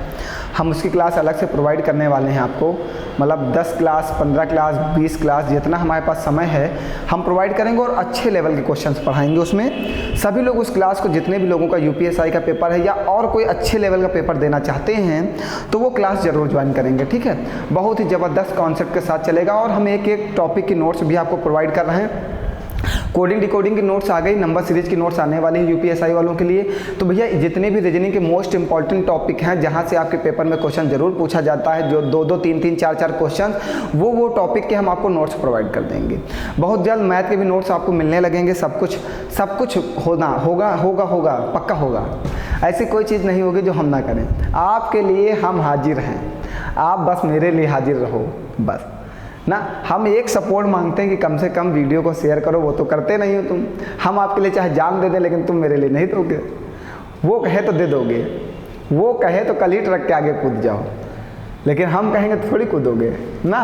हम उसकी क्लास अलग से प्रोवाइड करने वाले हैं आपको। मतलब 10 क्लास, 15 क्लास, 20 क्लास, जितना हमारे पास समय है हम प्रोवाइड करेंगे, और अच्छे लेवल के क्वेश्चंस पढ़ाएंगे। उसमें सभी लोग उस क्लास को, जितने भी लोगों का यूपीएसआई का पेपर है या और कोई अच्छे लेवल का पेपर देना चाहते हैं, तो वो क्लास ज़रूर ज्वाइन करेंगे, ठीक है। बहुत ही ज़बरदस्त कॉन्सेप्ट के साथ चलेगा, और हम एक एक टॉपिक की नोट्स भी आपको प्रोवाइड कर रहे हैं। कोडिंग डिकोडिंग की नोट्स आ गई, नंबर सीरीज की नोट्स आने वाली हैं यूपीएसआई वालों के लिए। तो भैया जितने भी रीजनिंग के मोस्ट इंपॉर्टेंट टॉपिक हैं, जहां से आपके पेपर में क्वेश्चन जरूर पूछा जाता है, जो 2-2, 3-3, 4-4 क्वेश्चन, वो टॉपिक के हम आपको नोट्स प्रोवाइड कर देंगे। बहुत जल्द मैथ के भी नोट्स आपको मिलने लगेंगे। सब कुछ होगा, पक्का होगा। ऐसी कोई चीज़ नहीं होगी जो हम ना करें। आपके लिए हम हाजिर हैं, आप बस मेरे लिए हाजिर रहो, बस ना। हम एक सपोर्ट मांगते हैं कि कम से कम वीडियो को शेयर करो, वो तो करते नहीं हो तुम। हम आपके लिए चाहे जान दे दें, लेकिन तुम मेरे लिए नहीं दोगे। वो कहे तो दे दोगे, वो कहे तो कल ही ट्रक के आगे कूद जाओ, लेकिन हम कहेंगे तो थोड़ी कूदोगे ना।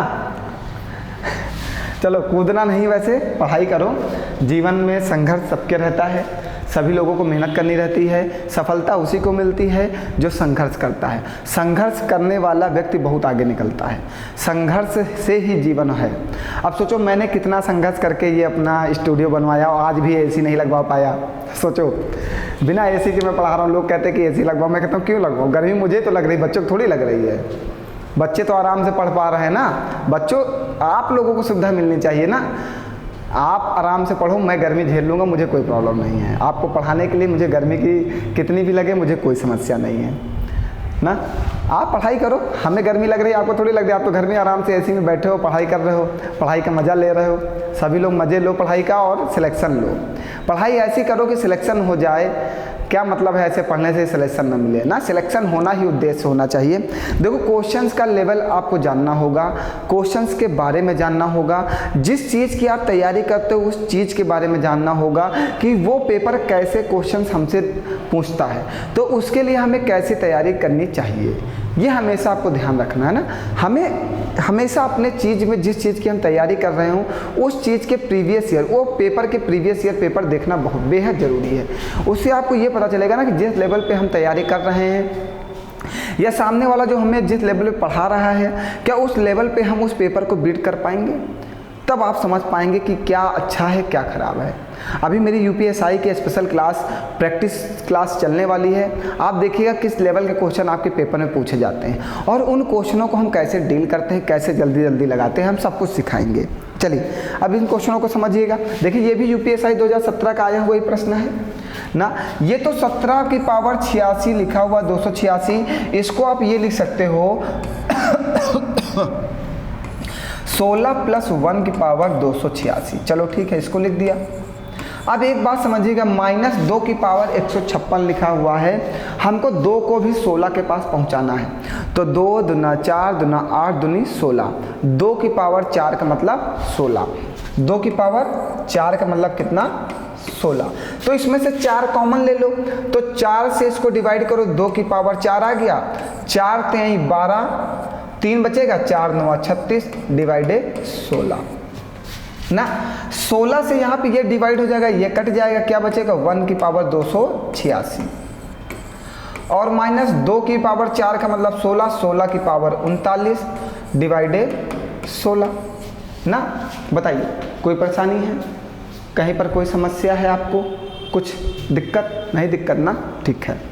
चलो, कूदना नहीं, वैसे पढ़ाई करो। जीवन में संघर्ष सबके रहता है, सभी लोगों को मेहनत करनी रहती है। सफलता उसी को मिलती है जो संघर्ष करता है। संघर्ष करने वाला व्यक्ति बहुत आगे निकलता है। संघर्ष से ही जीवन है। अब सोचो, मैंने कितना संघर्ष करके ये अपना स्टूडियो बनवाया, और आज भी एसी नहीं लगवा पाया। सोचो, बिना एसी के मैं पढ़ा रहा हूँ। लोग कहते हैं कि एसी लगवाओ, मैं कहता हूँ क्यों लगवाऊँ, गर्मी मुझे तो लग रही, बच्चों को थोड़ी लग रही है। बच्चे तो आराम से पढ़ पा रहे हैं ना। बच्चों, आप लोगों को सुविधा मिलनी चाहिए ना। आप आराम से पढ़ो, मैं गर्मी झेल लूँगा, मुझे कोई प्रॉब्लम नहीं है। आपको पढ़ाने के लिए मुझे गर्मी की कितनी भी लगे, मुझे कोई समस्या नहीं है ना। आप पढ़ाई करो, हमें गर्मी लग रही है, आपको थोड़ी लग रही है। आप तो घर में आराम से एसी में बैठे हो, पढ़ाई कर रहे हो, पढ़ाई का मज़ा ले रहे हो। सभी लोग मज़े लो पढ़ाई का, और सिलेक्शन लो। पढ़ाई ऐसी करो कि सिलेक्शन हो जाए। क्या मतलब है ऐसे पढ़ने से सिलेक्शन न मिले ना। सिलेक्शन होना ही उद्देश्य होना चाहिए। देखो, क्वेश्चंस का लेवल आपको जानना होगा, क्वेश्चंस के बारे में जानना होगा। जिस चीज़ की आप तैयारी करते हो उस चीज़ के बारे में जानना होगा कि वो पेपर कैसे क्वेश्चंस हमसे पूछता है, तो उसके लिए हमें कैसी तैयारी करनी चाहिए, ये हमेशा आपको ध्यान रखना है ना। हमें हमेशा अपने चीज़ में, जिस चीज़ की हम तैयारी कर रहे हो, उस चीज़ के प्रीवियस ईयर, वो पेपर के प्रीवियस ईयर पेपर देखना बहुत बेहद ज़रूरी है। उससे आपको ये पता चलेगा ना कि जिस लेवल पे हम तैयारी कर रहे हैं, या सामने वाला जो हमें जिस लेवल पे पढ़ा रहा है, क्या उस लेवल पे हम उस पेपर को बीट कर पाएंगे। तब आप समझ पाएंगे कि क्या अच्छा है, क्या ख़राब है। अभी मेरी यूपीएसआई की स्पेशल क्लास, प्रैक्टिस क्लास चलने वाली है। आप देखिएगा किस लेवल के क्वेश्चन आपके पेपर में पूछे जाते हैं, और उन क्वेश्चनों को हम कैसे डील करते हैं, कैसे जल्दी जल्दी लगाते हैं, हम सब कुछ सिखाएंगे। चलिए, अब इन क्वेश्चनों को समझिएगा। देखिए, ये भी यूपीएसआई 2017 का आया हुआ ही प्रश्न है ना। ये तो 17 की पावर 86 लिखा हुआ, 286। इसको आप ये लिख सकते हो 16 + 1 की पावर 286। चलो ठीक है, इसको लिख दिया। अब एक बात समझिएगा, -2 की पावर 156 लिखा हुआ है। हमको 2 को भी 16 के पास पहुंचाना है, तो 2 दूना 4 दूना 8 दूनी 16। 2 की पावर 4 का मतलब 16। 2 की पावर 4 का मतलब कितना, 16। तो इसमें से 4 कॉमन ले लो, तो 4 से इसको डिवाइड करो, 2 की पावर 4 आ गया, 4 3 12, 3 बचेगा, 4 9 36 डिवाइडेड 16 ना। 16 से यहाँ पे ये डिवाइड हो जाएगा, ये कट जाएगा, क्या बचेगा, 1 की पावर 286, और -2 की पावर 4 का मतलब 16, 16 की पावर 39 डिवाइडेड 16 ना। बताइए, कोई परेशानी है, कहीं पर कोई समस्या है आपको, कुछ दिक्कत नहीं, दिक्कत ना, ठीक है।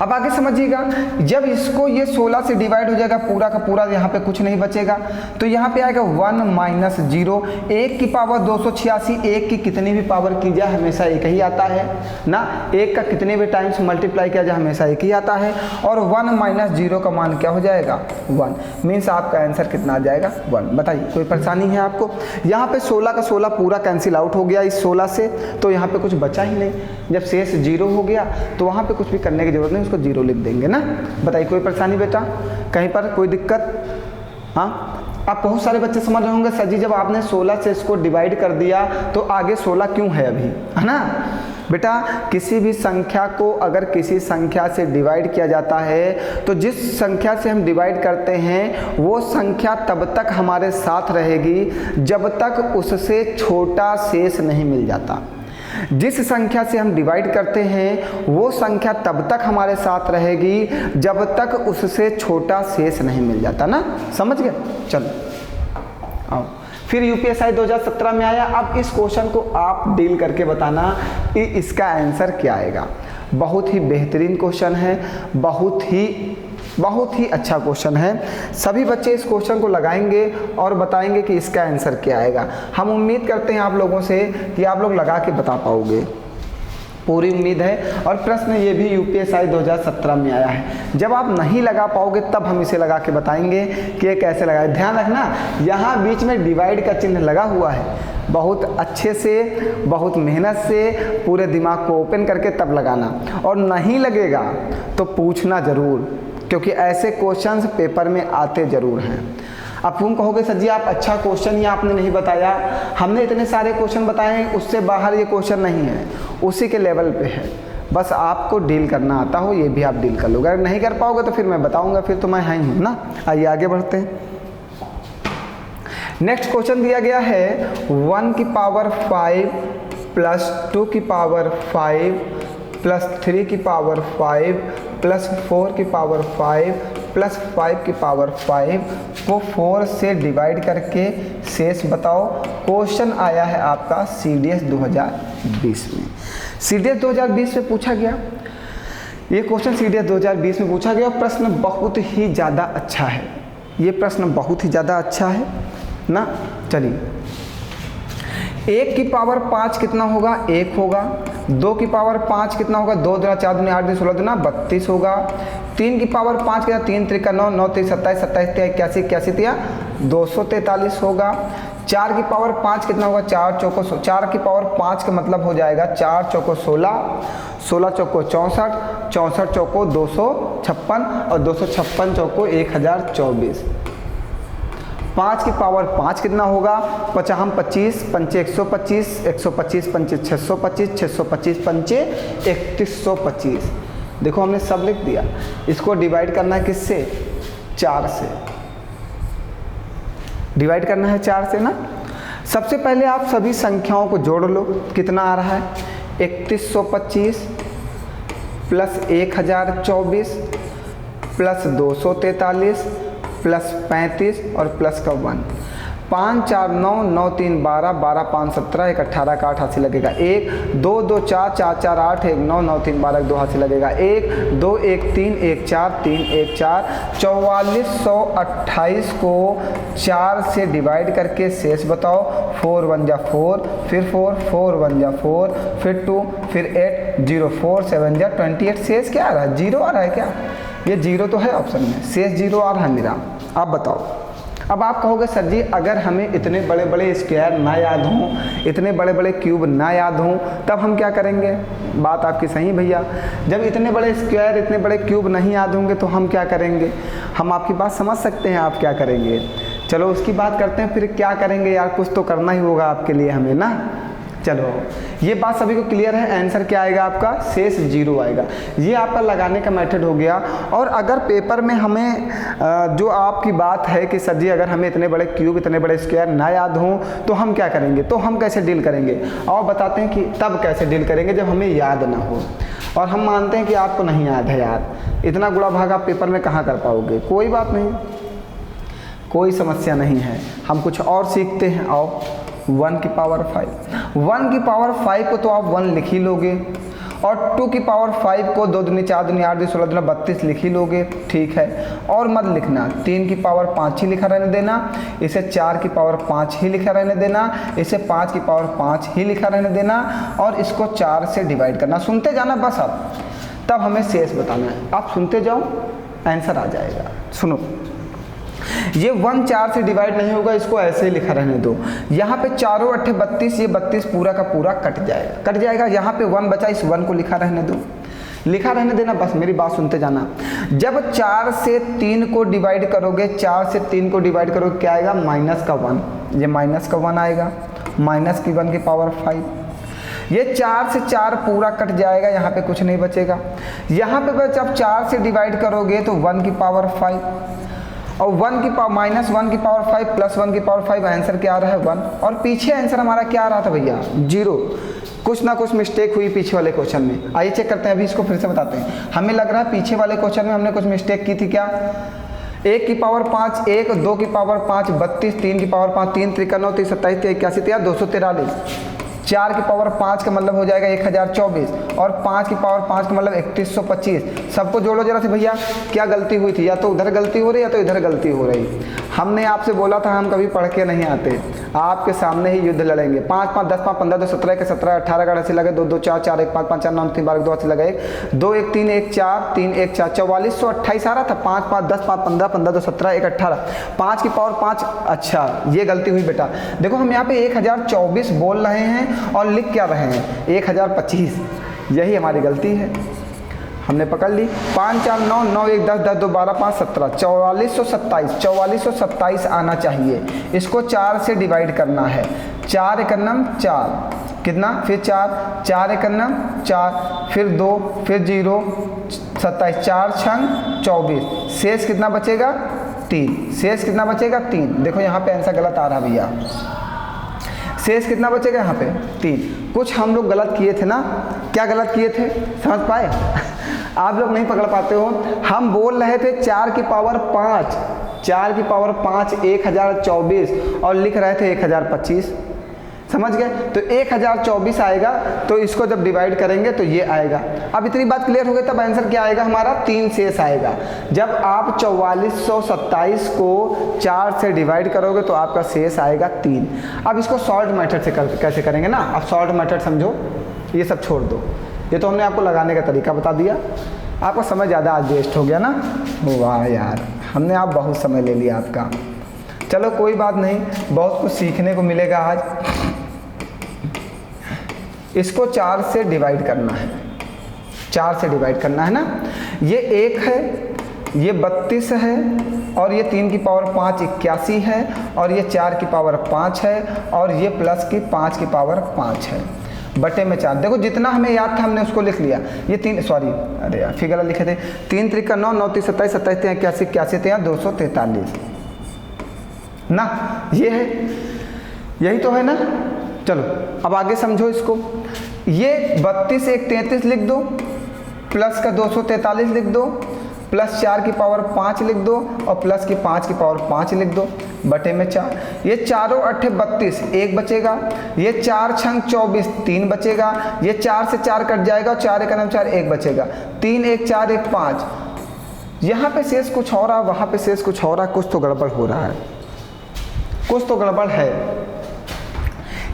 अब आगे समझिएगा, जब इसको ये 16 से डिवाइड हो जाएगा पूरा का पूरा, यहाँ पे कुछ नहीं बचेगा, तो यहाँ पे आएगा 1 - 0। 1 की पावर 286, 1 की कितनी भी पावर की जाए हमेशा एक ही आता है ना। 1 का कितने भी टाइम्स मल्टीप्लाई किया जाए हमेशा एक ही आता है, और 1 - 0 का मान क्या हो जाएगा, 1। मीन्स आपका आंसर कितना आ जाएगा, 1। बताइए, कोई परेशानी है आपको। यहाँ पे 16 का 16 पूरा कैंसिल आउट हो गया इस 16 से, तो यहाँ पे कुछ बचा ही नहीं। जब शेष 0 हो गया तो वहाँ पे कुछ भी करने की जरूरत नहीं, उसको 0 लिख देंगे ना। बताइए, कोई परेशानी बेटा, कहीं पर कोई दिक्कत। हाँ, आप बहुत सारे बच्चे समझ रहे होंगे, सर जी जब आपने 16 से इसको डिवाइड कर दिया तो आगे 16 क्यों है अभी, है ना। बेटा किसी भी संख्या को अगर किसी संख्या से डिवाइड किया जाता है तो जिस संख्या से हम डिवाइड करते हैं वो संख्या तब तक हमारे साथ रहेगी जब तक उससे छोटा शेष नहीं मिल जाता। जिस संख्या से हम डिवाइड करते हैं वो संख्या तब तक हमारे साथ रहेगी जब तक उससे छोटा शेष नहीं मिल जाता ना, समझ गए। चलो आओ, फिर यूपीएसआई 2017 में आया। अब इस क्वेश्चन को आप डील करके बताना कि इसका आंसर क्या आएगा। बहुत ही बेहतरीन क्वेश्चन है, बहुत ही अच्छा क्वेश्चन है। सभी बच्चे इस क्वेश्चन को लगाएंगे और बताएंगे कि इसका आंसर क्या आएगा। हम उम्मीद करते हैं आप लोगों से कि आप लोग लगा के बता पाओगे, पूरी उम्मीद है। और प्रश्न ये भी यूपीएसआई 2017 में आया है। जब आप नहीं लगा पाओगे तब हम इसे लगा के बताएंगे कि ये कैसे लगाए। ध्यान रखना, यहाँ बीच में डिवाइड का चिन्ह लगा हुआ है। बहुत अच्छे से, बहुत मेहनत से पूरे दिमाग को ओपन करके तब लगाना, और नहीं लगेगा तो पूछना ज़रूर, क्योंकि ऐसे क्वेश्चंस पेपर में आते ज़रूर हैं। अब तुम कहोगे सर जी आप अच्छा क्वेश्चन ही आपने नहीं बताया, हमने इतने सारे क्वेश्चन बताए हैं, उससे बाहर ये क्वेश्चन नहीं है, उसी के लेवल पे है। बस आपको डील करना आता हो, ये भी आप डील कर लोगे। अगर नहीं कर पाओगे तो फिर मैं बताऊंगा, फिर तो मैं ही हूँ ना। आइए आगे बढ़ते हैं। नेक्स्ट क्वेश्चन दिया गया है 1 की पावर 5 प्लस 2 की पावर 5 प्लस 3 की पावर 5 प्लस 4 की पावर 5 प्लस 5 की पावर 5 को 4 से डिवाइड करके शेष बताओ। क्वेश्चन आया है आपका CDS 2020 में। CDS 2020 में पूछा गया, ये क्वेश्चन CDS 2020 में पूछा गया। प्रश्न बहुत ही ज़्यादा अच्छा है, ये प्रश्न बहुत ही ज़्यादा अच्छा है ना। चलिए, 1 की पावर 5 कितना होगा? 1 होगा। 2 की पावर 5 कितना होगा? 2 दूना 4 दूना 8 दूना 16 दूना 32 होगा। 3 की पावर 5 कितना? 3 त्रिका 9, 9 3 27, 27 3 81, 81 तिया 243 होगा। 4 की पावर 5 कितना होगा? 4 चौको 4 की पावर 5 का मतलब हो जाएगा 4 चौको 16, 16 चौको 64, 64 चौको 256 और 256 चौको 1024। 5 की पावर 5 कितना होगा? 5 25, 5 125, 125 5 625, 625 5 3125। देखो हमने सब लिख दिया। इसको डिवाइड करना है किससे? 4 से डिवाइड करना है, 4 से ना। सबसे पहले आप सभी संख्याओं को जोड़ लो। कितना आ रहा है? 3125 प्लस 1024 प्लस 243 प्लस 35 और प्लस का 1। 5 4 9, 9 3 12, 12 5 17, 1 18 का 88 लगेगा। 1 2 2 4, 4 4 8, 1 9, 9 3 12, 2 हाथ से लगेगा। 1 2 1 3, 1 4 3 1 4। 4428 को 4 से डिवाइड करके शेष बताओ। 4 1 जा 4, फिर 4, 4 1 जा 4, फिर 2, फिर 8, 0 4 7 जा 28। शेष क्या आ रहा है? 0 आ रहा है क्या? ये 0 तो है ऑप्शन में, शेष 0 आ रहा है मेरा। आप बताओ। अब आप कहोगे सर जी अगर हमें इतने बड़े बड़े स्क्वायर ना याद हों, इतने बड़े बड़े क्यूब ना याद हों, तब हम क्या करेंगे? बात आपकी सही भैया। जब इतने बड़े स्क्वायर, इतने बड़े क्यूब नहीं याद होंगे तो हम क्या करेंगे? हम आपकी बात समझ सकते हैं आप क्या करेंगे। चलो उसकी बात करते हैं, फिर क्या करेंगे यार, कुछ तो करना ही होगा आपके लिए हमें ना। चलो ये बात सभी को क्लियर है। आंसर क्या आएगा आपका? शेष 0 आएगा। ये आपका लगाने का मेथड हो गया। और अगर पेपर में हमें जो आपकी बात है कि सर जी अगर हमें इतने बड़े क्यूब, इतने बड़े स्क्वायर ना याद हों तो हम क्या करेंगे, तो हम कैसे डील करेंगे? और बताते हैं कि तब कैसे डील करेंगे जब हमें याद ना हो। और हम मानते हैं कि आपको नहीं याद है यार, इतना गुणा भाग आप पेपर में कहाँ कर पाओगे। कोई बात नहीं, कोई समस्या नहीं है, हम कुछ और सीखते हैं। आओ 1 की पावर 5, 1 की पावर 5 को तो आप 1 लिख ही लोगे, और 2 की पावर 5 को 2 दूनी 4 दूनी 8 दूनी 16 दूनी 32 लिख ही लोगे, ठीक है। और मत लिखना, 3 की पावर 5 ही लिखा रहने देना, इसे 4 की पावर 5 ही लिखा रहने देना, इसे 5 की पावर 5 ही लिखा रहने देना, और इसको 4 से डिवाइड करना। सुनते जाना बस आप, तब हमें शेष बताना है। आप सुनते जाओ, आंसर आ जाएगा। सुनो, ये 1 4 से डिवाइड नहीं होगा, इसको ऐसे ही लिखा रहने दो। यहाँ पे 4 8 32, ये 32 पूरा का पूरा कट जाएगा। यहाँ पे 1 बचा, इस 1 को लिखा रहने दो, लिखा रहने देना। बस मेरी बात सुनते जाना। जब 4 से 3 को डिवाइड करोगे, 4 से 3 को डिवाइड करोगे, क्या आएगा? माइनस का 1। ये माइनस का 1 आएगा, माइनस की 1 की पावर 5। ये 4 से 4 पूरा कट जाएगा, यहाँ पे कुछ नहीं बचेगा। यहाँ पे बस आप 4 से डिवाइड करोगे तो 1 की पावर 5 और 1 की पावर माइनस 1 की पावर 5 प्लस 1 की पावर 5, आंसर क्या आ रहा है 1। और पीछे आंसर हमारा क्या आ रहा था भैया 0। कुछ ना कुछ मिस्टेक हुई पीछे वाले क्वेश्चन में। आइए चेक करते हैं, अभी इसको फिर से बताते हैं। हमें लग रहा है पीछे वाले क्वेश्चन में हमने कुछ मिस्टेक की थी। क्या? 1 की पावर 5 1, 2 की पावर 5 32, 3 की पावर 5 3, 3 9 3 27 81 243, 4 की पावर 5 का मतलब हो जाएगा 1024 और 5 की पावर 5 का मतलब 3125। सबको जोड़ो जरा से भैया, क्या गलती हुई थी? या तो उधर गलती हो रही या तो इधर गलती हो रही। हमने आपसे बोला था हम कभी पढ़ के नहीं आते, आपके सामने ही युद्ध लड़ेंगे। 5 5 10 5 15 2 17 के 17 18 का ऐसे लगे 2 2 4 4 1 5 5 4 9 3 12 2 ऐसे लगे 2 1 3 1 4 3 1 4 4428 आ रहा था। 5 5 10 5 15 15 2 17 1 18 5 की पावर 5। अच्छा ये गलती हुई बेटा। देखो हम यहाँ पे 1024 बोल रहे हैं और लिख क्या रहे हैं 1025, यही हमारी गलती है, हमने पकड़ ली। 5 4 9 9 1 10 10 2 12 5 17 4427 आना चाहिए। इसको 4 से डिवाइड करना है। 4 एकन्नम 4 कितना, फिर 4 4 एकन्नम 4 फिर 2 फिर 0 27 4 छंग 24, शेष कितना बचेगा 3। शेष कितना बचेगा 3। देखो यहाँ पे आंसर गलत आ रहा भैया, शेष कितना बचेगा यहाँ पे 3। कुछ हम लोग गलत किए थे ना, क्या गलत किए थे समझ पाए? आप लोग नहीं पकड़ पाते हो। हम बोल रहे थे 4 की पावर 5 4 की पावर 5 1024 और लिख रहे थे 1025, समझ गए? तो 1024 आएगा, तो इसको जब डिवाइड करेंगे तो ये आएगा। अब इतनी बात क्लियर हो गई, तब आंसर क्या आएगा हमारा 3 शेष आएगा। जब आप 4427 को 4 से डिवाइड करोगे तो आपका शेष आएगा 3। अब इसको सॉल्ट मेथड से कैसे करेंगे ना, अब सॉल्ट मेथड समझो, ये सब छोड़ दो, ये तो हमने आपको लगाने का तरीका बता दिया। आपका समय ज़्यादा आज वेस्ट हो गया ना, वाह यार हमने आप बहुत समय ले लिया आपका। चलो कोई बात नहीं, बहुत कुछ सीखने को मिलेगा आज। इसको 4 से डिवाइड करना है, 4 से डिवाइड करना है ना। ये 1 है, ये 32 है और ये 3 की पावर 5 81 है और ये 4 की पावर 5 है और ये प्लस की 5 की पावर 5 है बटे में 4। देखो जितना हमें याद था हमने उसको लिख लिया। ये 3 सॉरी अरे यार फिगर लिखे थे 3 3 9 9 3 27 27 81 81 243 ना, ये है, यही तो है ना। चलो अब आगे समझो इसको। ये 32 1 33 लिख दो, प्लस का 243 लिख दो, प्लस 4 की पावर 5 लिख दो और प्लस की 5 की पावर 5 लिख दो बटे में 4। ये चारों 8 32 1 बचेगा, ये 4 छंग 24 3 बचेगा, ये 4 से 4 कट जाएगा और 4 एकम 4 1 बचेगा, 3 1 4 1 5। यहाँ पे शेष कुछ और रहा, वहाँ पे शेष कुछ और रहा, कुछ तो गड़बड़ हो रहा है, कुछ तो गड़बड़ है।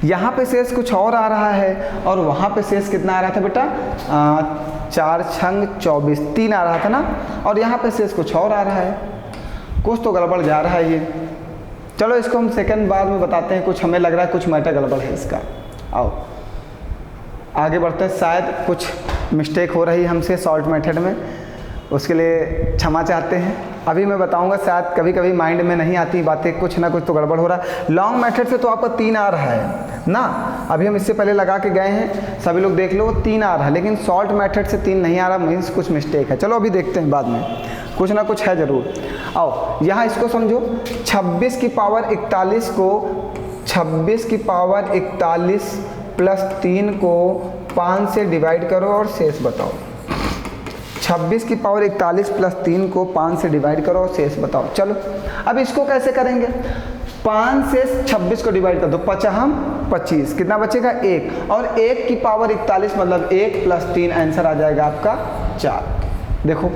यहाँ पे शेष कुछ और आ रहा है और वहाँ पे शेष कितना आ रहा था बेटा 4 छंग 24 3 आ रहा था ना, और यहाँ पे शेष कुछ और आ रहा है, कुछ तो गड़बड़ जा रहा है ये। चलो इसको हम सेकंड बाद में बताते हैं, कुछ हमें लग रहा है कुछ मैटर गड़बड़ है इसका। आओ आगे बढ़ते हैं, शायद कुछ मिस्टेक हो रही है हमसे सॉल्ट मेथड में, उसके लिए क्षमा चाहते हैं। अभी मैं बताऊंगा, शायद कभी कभी माइंड में नहीं आती बातें, कुछ ना कुछ तो गड़बड़ हो रहा है। लॉन्ग मेथड से तो आपका 3 आ रहा है ना, अभी हम इससे पहले लगा के गए हैं, सभी लोग देख लो, वो 3 आ रहा है, लेकिन सॉल्ट मेथड से 3 नहीं आ रहा, मीन्स कुछ मिस्टेक है। चलो अभी देखते हैं, बाद में कुछ ना कुछ है ज़रूर। आओ यहाँ इसको समझो, 26 की पावर 41 को 26 की पावर 41 प्लस 3 को 5 से डिवाइड करो और शेष बताओ। 26 की पावर 41 प्लस 3 को 5 से डिवाइड करो और शेष बताओ। चलो अब इसको कैसे करेंगे, 5 से 26 को डिवाइड कर दो, 5 25 कितना बचेगा 1, और 1 की पावर 41 मतलब 1 प्लस 3 आंसर आ जाएगा आपका 4। देखो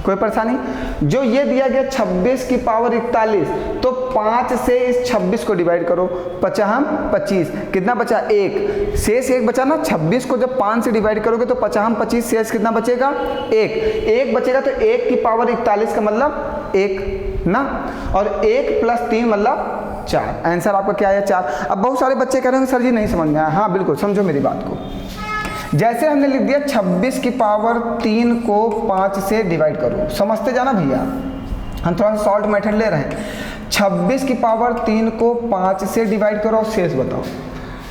कोई परेशानी, जो ये दिया गया 26 की पावर 41, तो 5 से इस 26 को डिवाइड करो, 5 25 कितना बचा 1, शेष 1 बचा ना। 26 को जब 5 से डिवाइड करोगे तो 5 25 शेष कितना बचेगा 1 बचेगा, तो 1 की पावर 41 का मतलब 1 ना, और 1 प्लस 3 मतलब 4। आंसर आपका क्या है 4। अब बहुत सारे बच्चे कह रहे हैं सर जी नहीं समझ में आया। हाँ बिल्कुल समझो मेरी बात को, जैसे हमने लिख दिया 26 की पावर 3 को 5 से डिवाइड करो, समझते जाना भैया, हम थोड़ा सा सॉल्ट मेथड ले रहे हैं। 26 की पावर 3 को 5 से डिवाइड करो और शेष बताओ।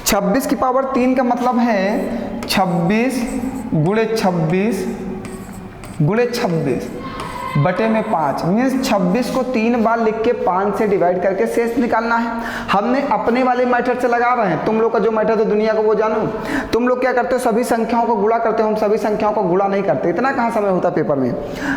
26 की पावर 3 का मतलब है 26 गुणे 26 गुणे 26 बटे में 5, मीन्स 26 को 3 बार लिख के 5 से डिवाइड करके शेष निकालना है। हमने अपने वाले मेथड से लगा रहे हैं, तुम लोग का जो मेथड है दुनिया को वो जानो। तुम लोग क्या करते हो, सभी संख्याओं को गुणा करते हो, हम सभी संख्याओं को गुणा नहीं करते, इतना कहाँ समय होता पेपर में।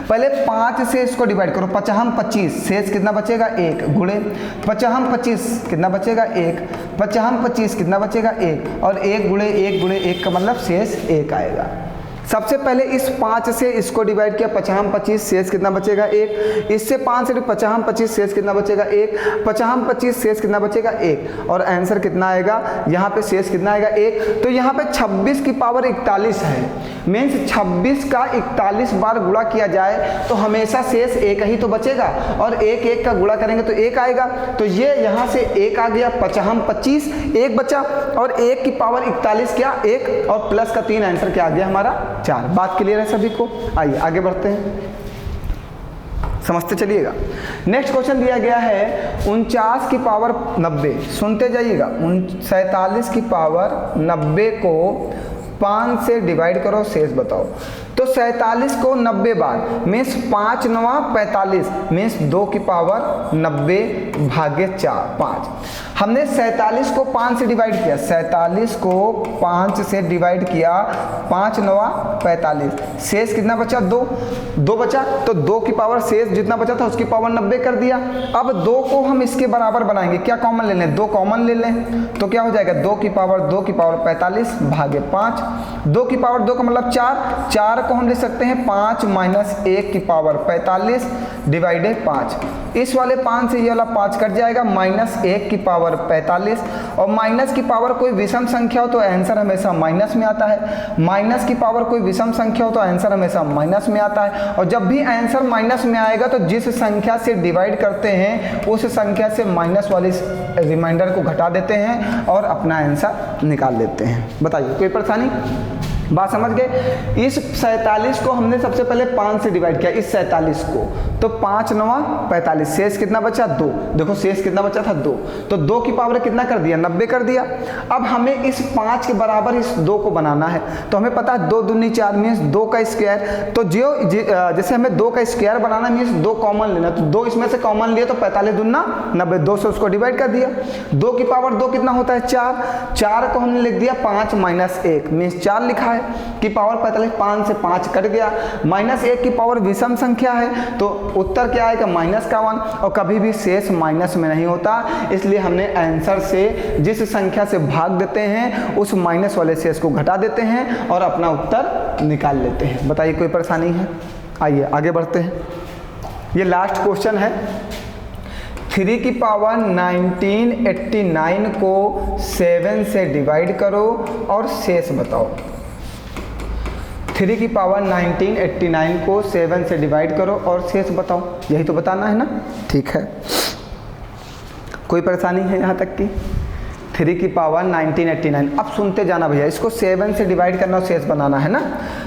पहले 5 से इसको डिवाइड करो, 5 25, शेष कितना बचेगा 1, गुणे 5 25 कितना बचेगा 1, 5 25 कितना बचेगा 1, और 1 गुणे 1 गुणे 1 का मतलब शेष 1 आएगा। सबसे पहले इस 5 से इसको डिवाइड किया, 5 25 शेष कितना बचेगा 1, इससे 5 से 5 25 शेष कितना बचेगा 1, 5 25 शेष कितना बचेगा 1, और आंसर कितना आएगा, यहाँ पे शेष कितना आएगा 1। तो यहाँ पे 26 की पावर 41 है, मीन्स 26 का 41 बार गुणा किया जाए तो हमेशा शेष 1 ही तो बचेगा, और 1 1 का गुणा करेंगे तो 1 आएगा। तो ये यहाँ से 1 आ गया, 5 25 1 बचा, और 1 की पावर 41 क्या 1, और प्लस का 3 आंसर क्या आ गया हमारा 4। बात क्लियर है सभी को? आइए आगे बढ़ते हैं, समझते चलिएगा। नेक्स्ट क्वेश्चन दिया गया है 49 की पावर 90, सुनते जाइएगा। 47 की पावर 90 को 5 से डिवाइड करो, शेष बताओ। तो 47 को 90 बार, मीन्स 5 9 45, मीन्स 2 की पावर 90 भागे 5। हमने 47 को 5 से डिवाइड किया, 47 को 5 से डिवाइड किया, 5 9 45, शेष कितना बचा 2 बचा। तो 2 की पावर शेष जितना बचा था उसकी पावर 90 कर दिया। अब 2 को हम इसके बराबर बनाएंगे, क्या कॉमन ले लें, 2 कॉमन ले लें, तो क्या हो जाएगा 2 की पावर 45 भागे 5, 2 की पावर 2 का मतलब 4 को हम लिख सकते हैं 5 माइनस 1 की पावर 45 डिवाइडेड 5। इस वाले 5 से ये वाला 5 कट जाएगा, माइनस 1 की पावर 45, और माइनस की पावर कोई विषम संख्या हो तो आंसर हमेशा माइनस में आता है, माइनस की पावर कोई विषम संख्या हो तो आंसर हमेशा माइनस में आता है। और जब भी आंसर माइनस में आएगा तो जिस संख्या से डिवाइड करते हैं उस संख्या से माइनस वाली रिमाइंडर को घटा देते हैं और अपना आंसर निकाल लेते हैं। बताइए कोई परेशानी? बात समझ गए? इस 47 को हमने सबसे पहले 5 से डिवाइड किया, इस 47 को, तो 5 9 45, शेष कितना बचा 2। देखो शेष कितना बचा था 2, तो 2 की पावर कितना कर दिया 90 कर दिया। अब हमें इस 5 के बराबर इस 2 को बनाना है, तो हमें पता है 2 दूनी 4 मीन्स 2 का स्क्वायर। तो जैसे हमें 2 का स्क्वायर बनाना मीन्स 2 कॉमन लेना, तो 2 इसमें से कॉमन लिए तो 45 दूना 90, 2 से उसको डिवाइड कर दिया। 2 की पावर 2 कितना होता है 4 को हमने लिख दिया 5 माइनस 1 मीन्स 4 लिखा है, की पावर 45, 5 से 5 कट गया, माइनस 1 की पावर विषम संख्या है तो उत्तर क्या आएगा -1, और कभी भी शेष माइनस में नहीं होता, इसलिए हमने आंसर से जिस संख्या से भाग देते हैं उस माइनस वाले शेष को घटा देते हैं और अपना उत्तर निकाल लेते हैं। बताइए कोई परेशानी है? आइए आगे बढ़ते हैं, ये लास्ट क्वेश्चन है। 3 की पावर 1989 को 7 से डिवाइड करो और शेष बताओ। 3 की पावर 1989 को 7 से डिवाइड करो और शेष बताओ, यही तो बताना है ना? ठीक है, कोई परेशानी है यहाँ तक की? 3 की पावर 1989, अब सुनते जाना भैया, इसको 7 से डिवाइड करना और शेष बनाना है ना।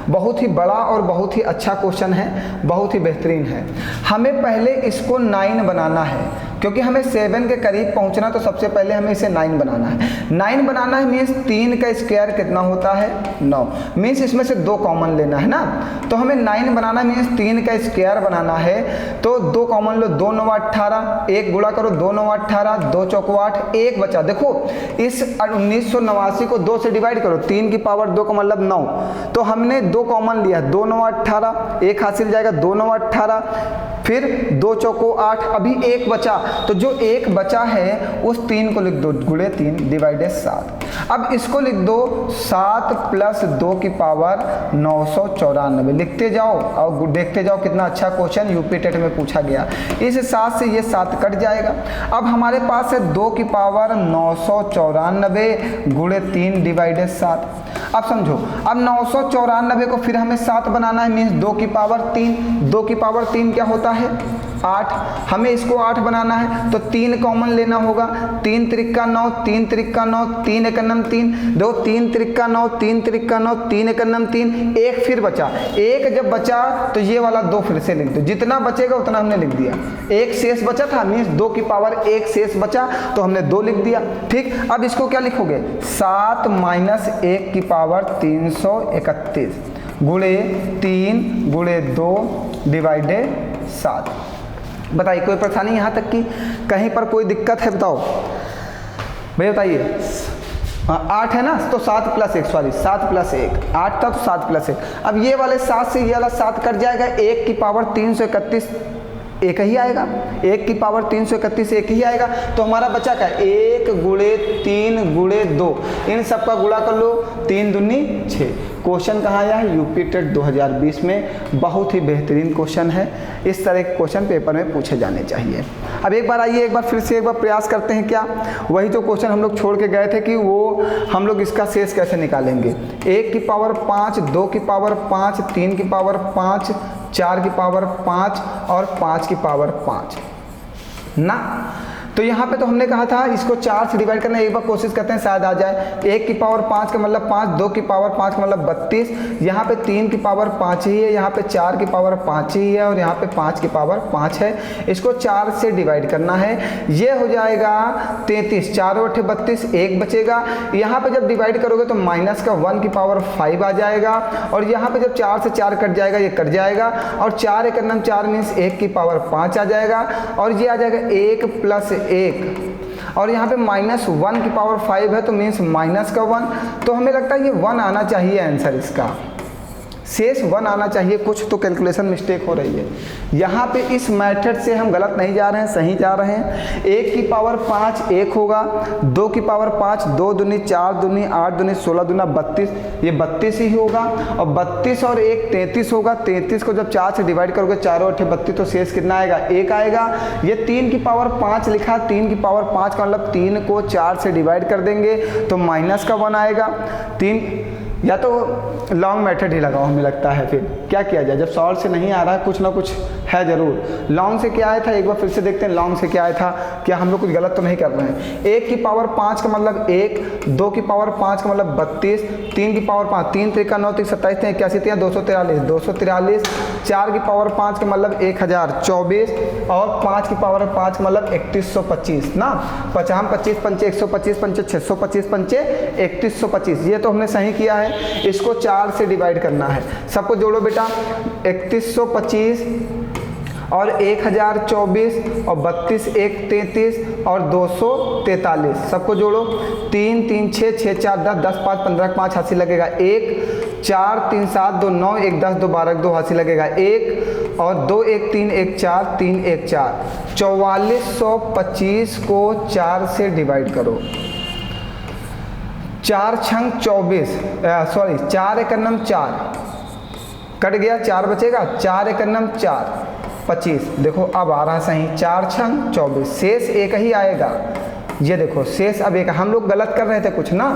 बहुत ही बड़ा और बहुत ही अच्छा क्वेश्चन है, बहुत ही बेहतरीन है। हमें पहले इसको 9 बनाना है, क्योंकि हमें 7 के करीब पहुंचना, तो सबसे पहले हमें इसे 9 बनाना है। 9 बनाना है मीन्स 3 का स्क्वायर कितना होता है 9, मीन्स इसमें से 2 कॉमन लेना है ना। तो हमें 9 बनाना मीन्स 3 का स्क्वायर बनाना है, तो 2 कॉमन लो, 2 9 18, 1 गुणा करो 2 9 18, 2 चौको 8, 1 बचा। देखो इस 1989 को 2 से डिवाइड करो, 3 की पावर 2 का मतलब 9, तो हमने 2 कॉमन लिया, 2 9 18, 1 हासिल जाएगा 2 9 18, फिर 2 चौको 8, अभी 1 बचा, तो जो 1 बचा है उस 3 को लिख दो, गुणे 3 डिवाइडेड 7। अब इसको लिख दो 7 प्लस 2 की पावर 994, लिखते जाओ और देखते जाओ कितना अच्छा क्वेश्चन यूपी टेट में पूछा गया। इस 7 से ये 7 कट जाएगा। अब हमारे पास है 2 की पावर 994 गुणे 3 डिवाइडेड 7। अब समझो, अब 994 को फिर हमें 7 बनाना है, मीन्स 2 की पावर 3, 2 की पावर 3 क्या होता है 8, हमें इसको 8 बनाना है तो 3 कॉमन लेना होगा, 3 त्रिक्का 9, 3 त्रिक्का 9, 3 एकन्नम 3, दो 3 त्रिक्का 9, 3 त्रिक्का 9, 3 एकन्नम 3, एक फिर बचा, एक जब बचा तो ये वाला 2 फिर से लिख दो, जितना बचेगा उतना हमने लिख दिया, एक शेष बचा था मीन्स 2 की पावर 1 शेष बचा तो हमने 2 लिख दिया। ठीक, अब इसको क्या लिखोगे 7 माइनस 1 की पावर 331 गुणे 3 गुणे 2 डिवाइडेड 7। बताइए कोई परेशानी यहाँ तक की, कहीं पर कोई दिक्कत है बताओ भैया बताइए। 8 है ना तो 7 प्लस 1, सॉरी 7 प्लस 1, 8 था तो 7 प्लस 1। अब ये वाले 7 से ये वाला 7 कट जाएगा, 1 की पावर 331 एक ही आएगा, 1 की पावर 331 एक ही आएगा, तो हमारा बचा क्या 1 गुणे 3 गुणे 2, इन सब का गुणा कर लो, 3 दूनी 6। क्वेश्चन कहाँ आया है यूपी टेट 2020 में, बहुत ही बेहतरीन क्वेश्चन है, इस तरह के क्वेश्चन पेपर में पूछे जाने चाहिए। अब एक बार आइए, एक बार फिर से एक बार प्रयास करते हैं, क्या वही जो क्वेश्चन हम लोग छोड़ के गए थे कि वो हम लोग इसका शेष कैसे निकालेंगे। 1 की पावर 5, 2 की पावर 5, 3 की पावर 5, 4 की पावर 5 और 5 की पावर 5 ना। तो यहाँ पे तो हमने कहा था इसको 4 से डिवाइड करना, एक बार कोशिश करते हैं शायद आ जाए। 1 की पावर 5 का मतलब 5, 2 की पावर 5 का मतलब 32, यहाँ पे 3 की पावर 5 ही है, यहाँ पे 4 की पावर 5 ही है और यहाँ पे 5 की पावर 5 है। इसको 4 से डिवाइड करना है, ये हो जाएगा 33, 4 और 8 32, 1 बचेगा। यहाँ पे जब डिवाइड करोगे तो माइनस का 1 की पावर 5 आ जाएगा और यहाँ पे जब 4 से 4 कट जाएगा ये कट जाएगा और 4 एकन्नम 4 मीन्स 1 की पावर 5 आ जाएगा और ये आ जाएगा 1 प्लस 1 और यहाँ पे माइनस 1 की पावर 5 है तो मीन्स माइनस का 1, तो हमें लगता है ये 1 आना चाहिए आंसर इसका, शेष 1 आना चाहिए। कुछ तो कैलकुलेशन मिस्टेक हो रही है यहाँ पे, इस मेथड से हम गलत नहीं जा रहे हैं, सही जा रहे हैं। 1 की पावर 5 1 होगा, 2 की पावर 5 2 दूनी 4 दूनी 8 दूनी 16 दूना 32, ये 32 ही होगा और 32 और 1 33 होगा। 33 को जब 4 से डिवाइड करोगे 4 और 8 32 तो शेष कितना आएगा 1 आएगा। ये 3 की पावर 5 लिखा, 3 की पावर 5 का मतलब 3 को 4 से डिवाइड कर देंगे तो माइनस का 1 आएगा। 3 या तो लॉन्ग मेथड ही लगाओ, हमें लगता है फिर क्या किया जाए, जब सॉल्व से नहीं आ रहा है कुछ ना कुछ है ज़रूर। लॉन्ग से क्या आया था एक बार फिर से देखते हैं, लॉन्ग से क्या आया था, क्या हम लोग कुछ गलत तो नहीं कर रहे हैं। 1 की पावर 5 का मतलब 1, 2 की पावर 5 का मतलब 32, 3 की पावर 5, 3 त्रिका 9 3 27 3 81 3 243, 243, 4 की पावर 5 का मतलब 1024 और 5 की पावर 5 का मतलब 3125 ना। 55 25 पंचे 125 पंचे 625 पंचे 3125, ये तो हमने सही किया है। इसको 4 से डिवाइड करना है, सबको जोड़ो बेटा, 3125 और 1024 और 32 1 33 और 243, सबको जोड़ो, 3 3 6 6 4 10 10 5 15 5 हाथी लगेगा 1, 4 3 7 2 9 1 10 2 12 2 हाथी लगेगा 1 और 2 1 3 1 4 3 1 4, 4425 को 4 से डिवाइड करो, 4 छंग 24, सॉरी 4 एकन्नम 4 कट गया, 4 बचेगा, 4 एकन्नम 4 25, देखो अब आ रहा सही, 4 छंग 24, शेष एक ही आएगा। ये देखो शेष अब एक, हम लोग गलत कर रहे थे कुछ ना,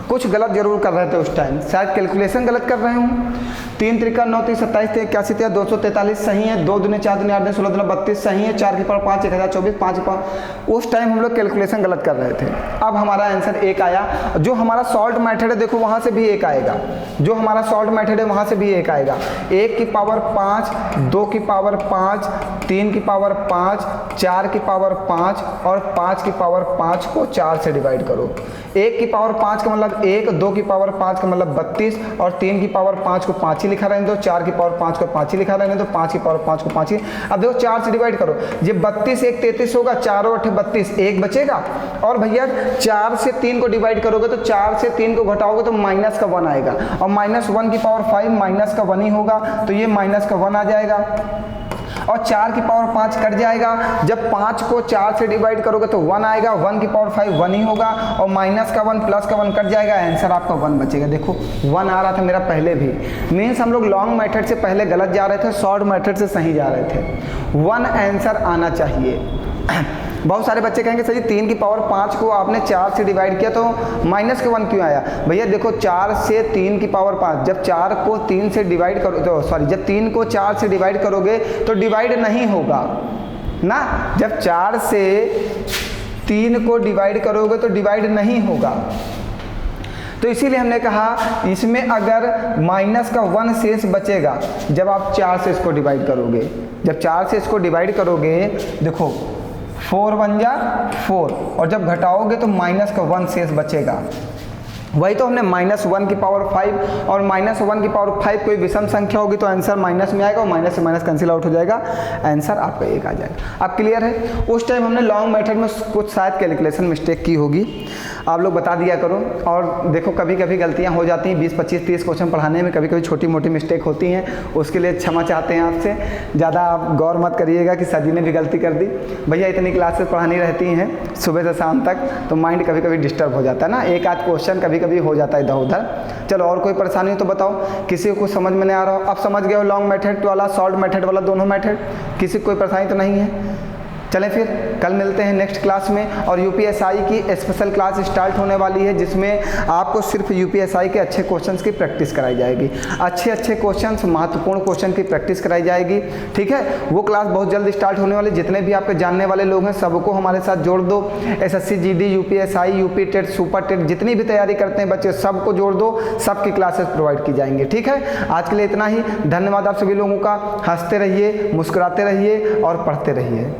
कुछ गलत जरूर कर रहे थे उस टाइम, शायद कैलकुलेशन गलत कर रहे हूँ। 3 त्रिका 9 3 27 3 81 3 243 सही है, 2 दूनी 4 दूनी 8 दूनी 16 दूनी 32 सही है, 4 की पावर 5 1024 5 की पावर, उस टाइम हम लोग कैलकुलेशन गलत कर रहे थे। अब हमारा आंसर 1 आया, जो हमारा सॉल्ट मेथड है देखो वहाँ से भी 1 आएगा, जो हमारा सॉल्ट मेथड है वहाँ से भी 1 आएगा। 1 की पावर 5, 2 की पावर 5, 3 की पावर 5, 4 की पावर 5 और 5 की पावर 5 को 4 से डिवाइड करो। 1 की पावर 5 का मतलब 1, 2 की पावर 5 का मतलब 32 और 3 की पावर 5 को 5 ही लिखा रहने दो, 4 की पावर 5 को 5 ही लिखा रहने दो, 5 की पावर 5 को 5 ही। अब देखो 4 से डिवाइड करो, ये 32 1 33 होगा, 4 और 8 32, 1 बचेगा और भैया 4 से 3 को डिवाइड करोगे तो 4 से 3 को घटाओगे तो माइनस का 1 आएगा और माइनस 1 की पावर 5 माइनस का 1 ही होगा, तो ये माइनस का 1 आ जाएगा और 4 की पावर 5 कट जाएगा, जब 5 को 4 से डिवाइड करोगे तो 1 आएगा, 1 की पावर 5 1 ही होगा और माइनस का 1 प्लस का 1 कट जाएगा, आंसर आपका 1 बचेगा। देखो 1 आ रहा था मेरा पहले भी, मीन्स हम लोग लॉन्ग मेथड से पहले गलत जा रहे थे, शॉर्ट मेथड से सही जा रहे थे। 1 आंसर आना चाहिए। बहुत सारे बच्चे कहेंगे सर जी 3 की पावर 5 को आपने 4 से डिवाइड किया तो माइनस के 1 क्यों आया? भैया देखो 4 से 3 की पावर 5, जब 4 को 3 से डिवाइड करो तो सॉरी जब 3 को 4 से डिवाइड करोगे तो डिवाइड नहीं होगा ना, जब 4 से 3 को डिवाइड करोगे तो डिवाइड नहीं होगा। तो इसीलिए हमने कहा इसमें अगर माइनस का 1 शेष बचेगा जब आप 4 से इसको डिवाइड करोगे, जब 4 से इसको डिवाइड करोगे देखो 4 1 जा 4 और जब घटाओगे तो माइनस का 1 शेष बचेगा। वही तो हमने -1 की पावर 5 और -1 की पावर 5 कोई विषम संख्या होगी तो आंसर माइनस में आएगा और माइनस से माइनस कैंसिल आउट हो जाएगा, आंसर आपका 1 आ जाएगा। अब क्लियर है? उस टाइम हमने लॉन्ग मेथड में कुछ शायद कैलकुलेशन मिस्टेक की होगी, आप लोग बता दिया करो। और देखो कभी कभी गलतियां हो जाती हैं, 20 25 30 क्वेश्चन पढ़ाने में कभी कभी छोटी मोटी मिस्टेक होती हैं, उसके लिए क्षमा चाहते हैं आपसे। ज़्यादा आप गौर मत करिएगा कि सर जी ने भी गलती कर दी। भैया इतनी क्लासेस पढ़ानी रहती हैं सुबह से शाम तक, तो माइंड कभी कभी डिस्टर्ब हो जाता है ना, एक आध क्वेश्चन कभी कभी हो जाता है इधर उधर। चलो और कोई परेशानी हो तो बताओ, किसी को समझ में नहीं आ रहा हो? आप समझ गए हो लॉन्ग मेथड वाला, शॉर्ट मेथड वाला, दोनों मेथड? किसी को कोई परेशानी तो नहीं है? चलें फिर कल मिलते हैं नेक्स्ट क्लास में। और यूपीएसआई की स्पेशल क्लास स्टार्ट होने वाली है जिसमें आपको सिर्फ यूपीएसआई के अच्छे क्वेश्चंस की प्रैक्टिस कराई जाएगी, अच्छे क्वेश्चंस, महत्वपूर्ण क्वेश्चन की प्रैक्टिस कराई जाएगी। ठीक है, वो क्लास बहुत जल्द स्टार्ट होने वाली। जितने भी आपके जानने वाले लोग हैं सबको हमारे साथ जोड़ दो। SSC GD UPSI UP TET super TET जितनी भी तैयारी करते हैं बच्चे सबको जोड़ दो, सबकी क्लासेस प्रोवाइड की जाएंगी। ठीक है, आज के लिए इतना ही। धन्यवाद आप सभी लोगों का। हंसते रहिए, मुस्कुराते रहिए और पढ़ते रहिए।